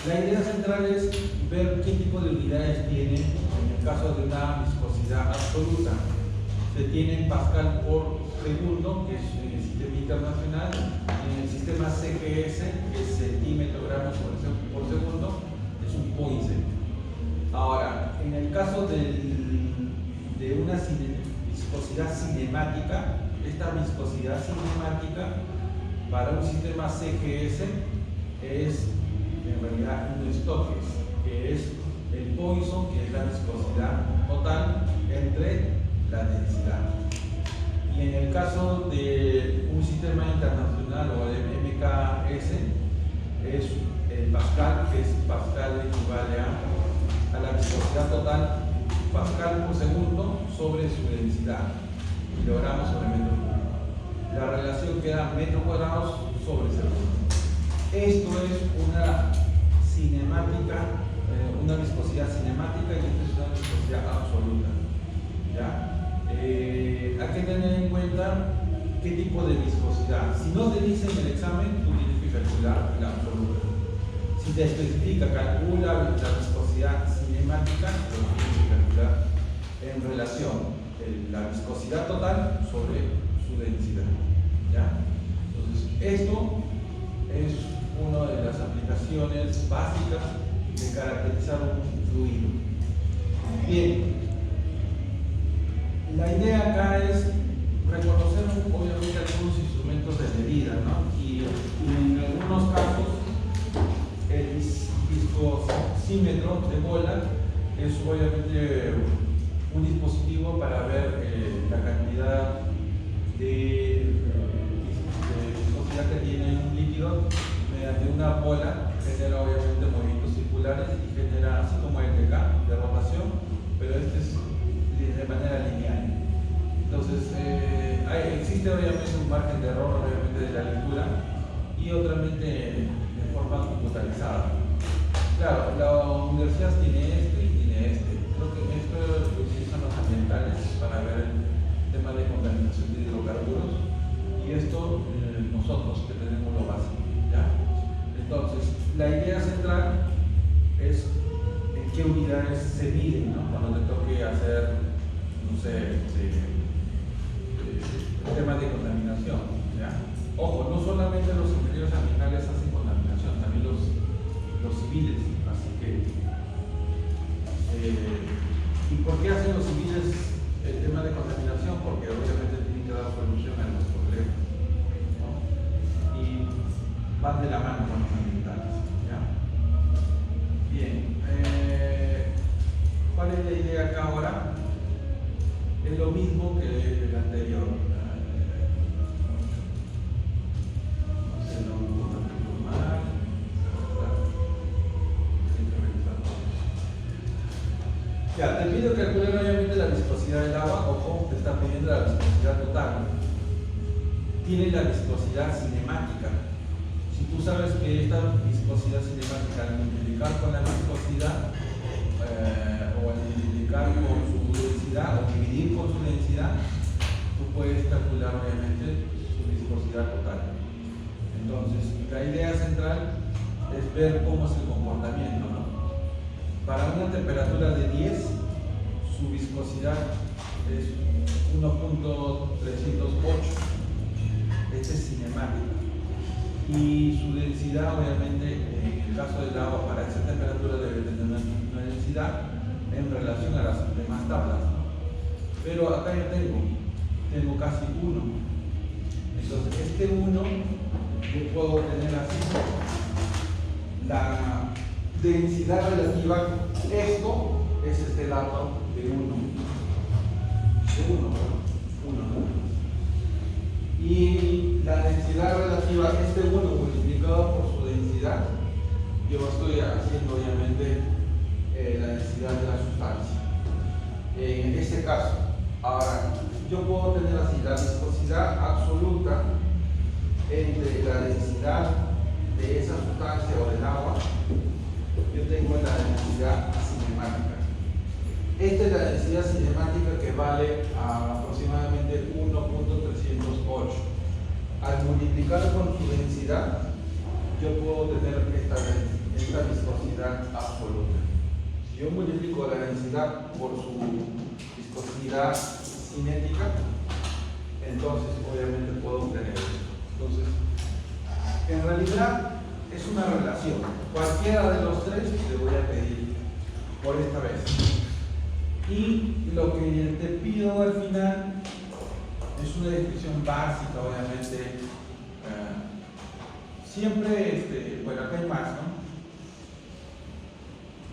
Speaker 1: la idea central es ver qué tipo de unidades tiene en el caso de una viscosidad absoluta. Se tiene en Pascal por segundo, que es en el sistema internacional, en el sistema CGS, que es centímetro gramos por segundo, es un Poinsett. Ahora, en el caso de una viscosidad cinemática, esta viscosidad cinemática para un sistema CGS es en realidad un Stokes, que es el Poisson, que es la viscosidad total entre la densidad. Y en el caso de un sistema internacional o el MKS es el Pascal, que es Pascal equivale a la viscosidad total Pascal por segundo sobre su densidad, kilogramos sobre metro cúbico. La relación queda metros cuadrados sobre segundo. Esto es una cinemática, una viscosidad cinemática y esta es una viscosidad absoluta. ¿Ya? Hay que tener en cuenta qué tipo de viscosidad. Si no te dicen en el examen, tú tienes que calcular la absoluta. Si te especifica, calcula la viscosidad cinemática, lo tienes que calcular en relación la viscosidad total sobre su densidad. ¿Ya? Entonces, esto es una de las aplicaciones básicas de caracterizar un fluido. Bien, la idea acá es reconocer obviamente algunos instrumentos de medida, ¿no? Y en algunos casos el viscosímetro de bola es obviamente un dispositivo para ver la cantidad de viscosidad que tiene un líquido mediante una bola, genera obviamente movimientos circulares y genera, así como el de acá, de rotación, pero este es de manera lineal. Entonces, existe obviamente un margen de error obviamente de la lectura y obviamente de forma computarizada. Claro, la universidad tiene este y tiene este. Creo que esto lo utilizan los ambientales para ver el tema de contaminación de hidrocarburos y esto nosotros que tenemos lo básico. ¿Ya? Entonces, la idea central es en qué unidades se miden, ¿no? Cuando te toque hacer, no sé, temas de contaminación. ¿Ya? Ojo, no solamente los ingenieros ambientales hacen contaminación, también los civiles. Así que, ¿y por qué hacen los civiles el tema de contaminación? Porque obviamente tienen que dar solución a los problemas, ¿no? Y van de la mano con los ambientales. ¿Ya? Bien, ¿cuál es la idea acá ahora? Es lo mismo que el anterior. Ya, te pido calcular obviamente la viscosidad del agua, ojo, te está pidiendo la viscosidad total. Tiene la viscosidad cinemática. Si tú sabes que esta viscosidad cinemática al multiplicar con la viscosidad o al multiplicar con su densidad o dividir con su densidad, tú puedes calcular obviamente su viscosidad total. Entonces, la idea central es ver cómo es el comportamiento, ¿no? Para una temperatura de 10, su viscosidad es 1.308. Este es cinemática. Y su densidad, obviamente, en el caso del agua, para esa temperatura debe tener una densidad en relación a las demás tablas, ¿no? Pero acá yo tengo casi 1. Entonces, este 1 yo puedo tener así. La densidad relativa, esto es este dato de 1. De 1, ¿no? Y la densidad relativa, este 1 multiplicado por su densidad, yo estoy haciendo obviamente la densidad de la sustancia. En este caso, ahora, yo puedo tener así la viscosidad absoluta entre la densidad de esa sustancia o del agua. Yo tengo la densidad cinemática. Esta es la densidad cinemática que vale a aproximadamente 1.308. Al multiplicar con su densidad, yo puedo tener esta viscosidad absoluta. Si yo multiplico la densidad por su viscosidad cinética, entonces obviamente puedo obtener esto. Entonces, en realidad es una relación. Cualquiera de los tres le voy a pedir por esta vez. Y lo que te pido al final es una descripción básica, obviamente. Siempre, bueno, acá hay más, ¿no?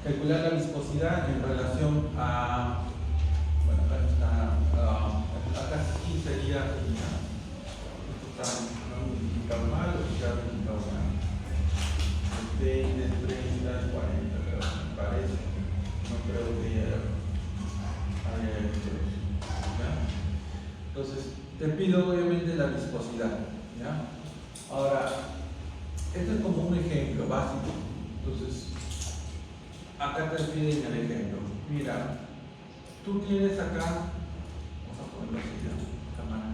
Speaker 1: Calcular la viscosidad en relación a, bueno, acá está, acá sí sería, no multiplicado mal o ya multiplicado mal. 20, 30, 40, creo, me parece. No creo que haya hecho eso. ¿Ya? Entonces, te pido obviamente la viscosidad. ¿Ya? Ahora, este es como un ejemplo básico. Entonces, acá te piden el ejemplo. Mira, tú tienes acá, vamos a ponerlo así, ¿ya? Cámara.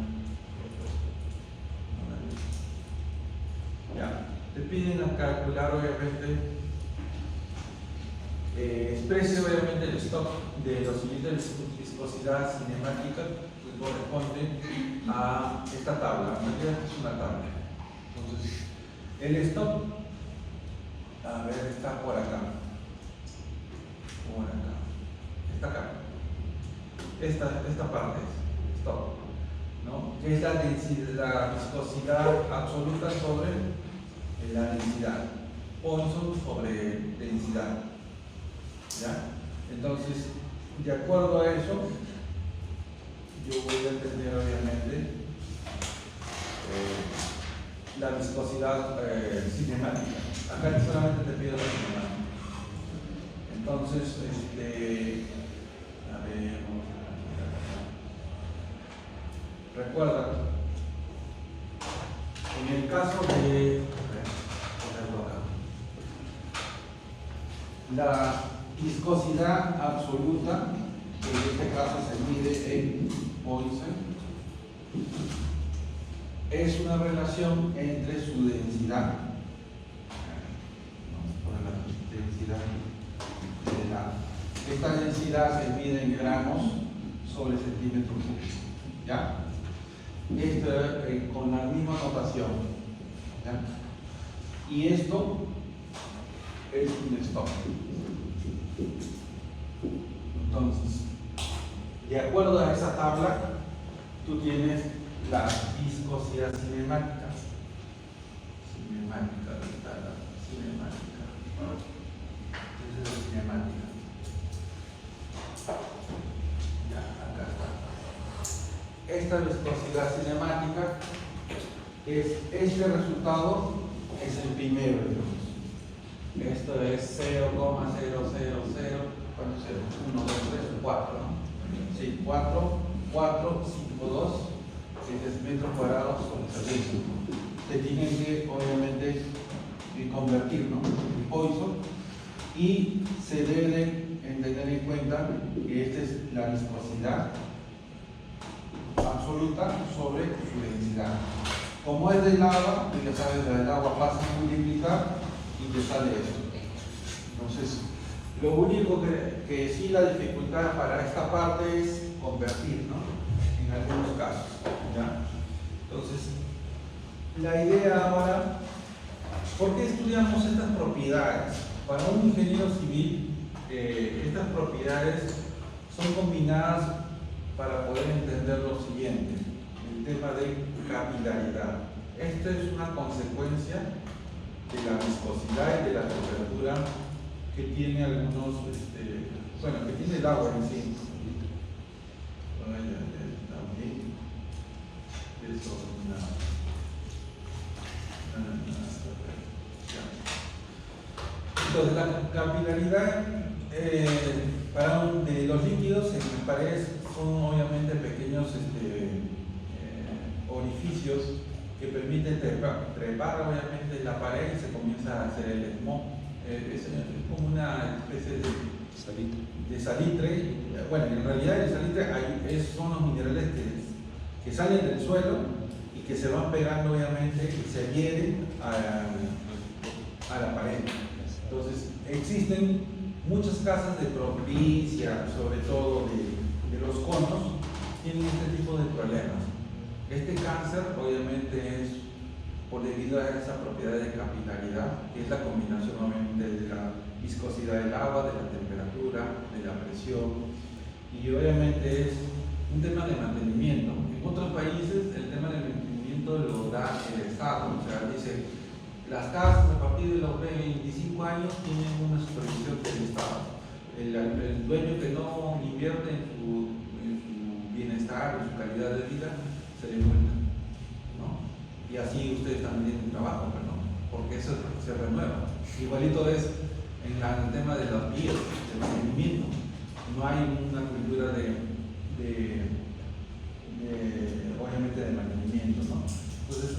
Speaker 1: Ya, te piden a calcular obviamente, exprese obviamente el stock de los siguientes viscosidad cinemática que corresponde a esta tabla. Esta es una tabla. Entonces, el stock, a ver, está por acá. Por acá. Está acá. Esta parte es stock, ¿no? Que es la densidad, la viscosidad absoluta sobre la densidad. Poisson sobre densidad. ¿Ya? Entonces, de acuerdo a eso, yo voy a entender obviamente la viscosidad cinemática. Acá solamente te pido la cinemática. Entonces, a ver, recuerda, en el caso de, la viscosidad absoluta, que en este caso se mide en Poisson, es una relación entre su densidad. Vamos a poner la densidad de la. Esta densidad se mide en gramos sobre centímetro cúbico. ¿Ya? Esto con la misma notación. ¿Ya? Y esto es un stock. Entonces, de acuerdo a esa tabla, tú tienes la viscosidad cinemática. Cinemática, cinemática. Esa es la cinemática. Ya, acá está. Esta viscosidad cinemática es este resultado, es el primero, digamos. Esto es 0,000, ¿cuántos ceros? 1, 2, 3, 4, ¿no? Sí, 4, 5, 2, es metros cuadrados sobre segundo. Se tienen que, obviamente, convertir, ¿no? En Poisson, y se debe tener en cuenta que esta es la viscosidad absoluta absoluta sobre su densidad. Como es del agua, tú ya sabes, el agua pasa a multiplicar y te sale esto. Entonces, lo único que sí la dificultad para esta parte es convertir, ¿no? En algunos casos, ¿ya? Entonces, la idea ahora, ¿por qué estudiamos estas propiedades? Para un ingeniero civil, estas propiedades son combinadas para poder entender lo siguiente, el tema de capilaridad. Esta es una consecuencia de la viscosidad y de la temperatura que tiene algunos, que tiene el agua en sí. Entonces, la capilaridad para de los líquidos en las paredes son obviamente pequeños orificios que permiten trepar obviamente la pared y se comienza a hacer el smog. Es como una especie de salitre. Bueno, en realidad el salitre son los minerales que salen del suelo y que se van pegando obviamente y se adhieren a la pared. Entonces, existen muchas casas de provincia, sobre todo de los conos, tienen este tipo de problemas. Este cáncer obviamente es debido a esa propiedad de capilaridad, que es la combinación obviamente de la viscosidad del agua, de la temperatura, de la presión, y obviamente es un tema de mantenimiento. En otros países el tema del mantenimiento lo da el Estado, o sea, dice, las casas a partir de los 25 años tienen una supervisión del Estado. El dueño que no invierte en su bienestar, en su calidad de vida, se le multa, ¿no? Y así ustedes también tienen trabajo, ¿no? Porque eso se renueva. Igualito es en el tema de los vías, del mantenimiento. No hay una cultura obviamente de mantenimiento, ¿no? Entonces,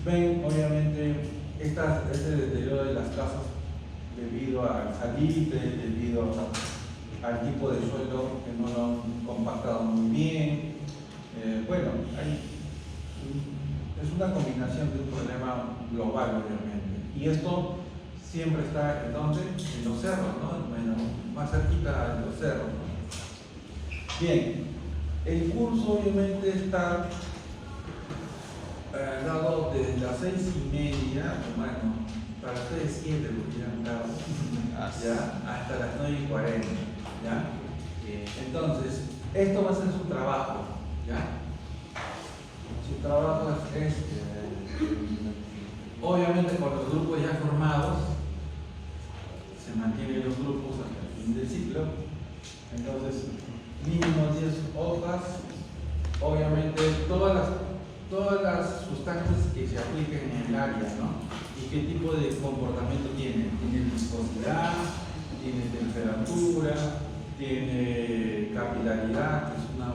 Speaker 1: ven obviamente este deterioro de las casas debido al salitre, debido al tipo de suelo que no lo han compactado muy bien. Es una combinación de un problema global, obviamente. Y esto siempre está, ¿en dónde? En los cerros, ¿no? Bueno, más cerquita de los cerros, ¿no? Bien, el curso obviamente está dado desde las 6:30, bueno, para ustedes 7 porque ya han dado, ¿ya? Hasta las 9:40, ¿ya? Entonces, esto va a ser su trabajo, ¿ya? Su trabajo es obviamente con los grupos ya formados, se mantienen los grupos hasta el fin del ciclo. Entonces, mínimo 10 hojas, obviamente todas las sustancias que se apliquen en el área, ¿no? Y qué tipo de comportamiento tienen. Tiene viscosidad, tiene temperatura, tiene capilaridad, que es una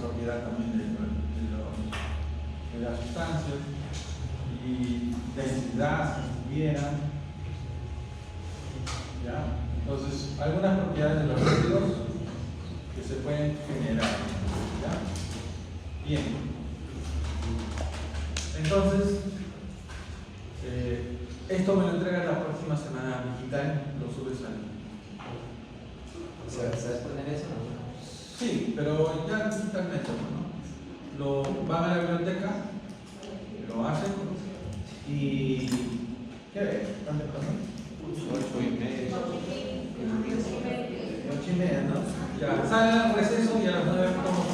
Speaker 1: propiedad también de las sustancias, y densidad, si vieran, ¿ya? Entonces, algunas propiedades de los líquidos que se pueden generar, ¿ya? Bien. Entonces, esto me lo entrega la próxima semana digital, lo subes al...
Speaker 2: ¿Sabes poner eso?
Speaker 1: Sí, pero ya digitalmente, ¿no? Lo van a la biblioteca, lo hacen y... ¿Qué? ¿Cuánto pasa?
Speaker 3: 8:30.
Speaker 1: 8:30, ¿no? Ya salen al receso y a las 9 estamos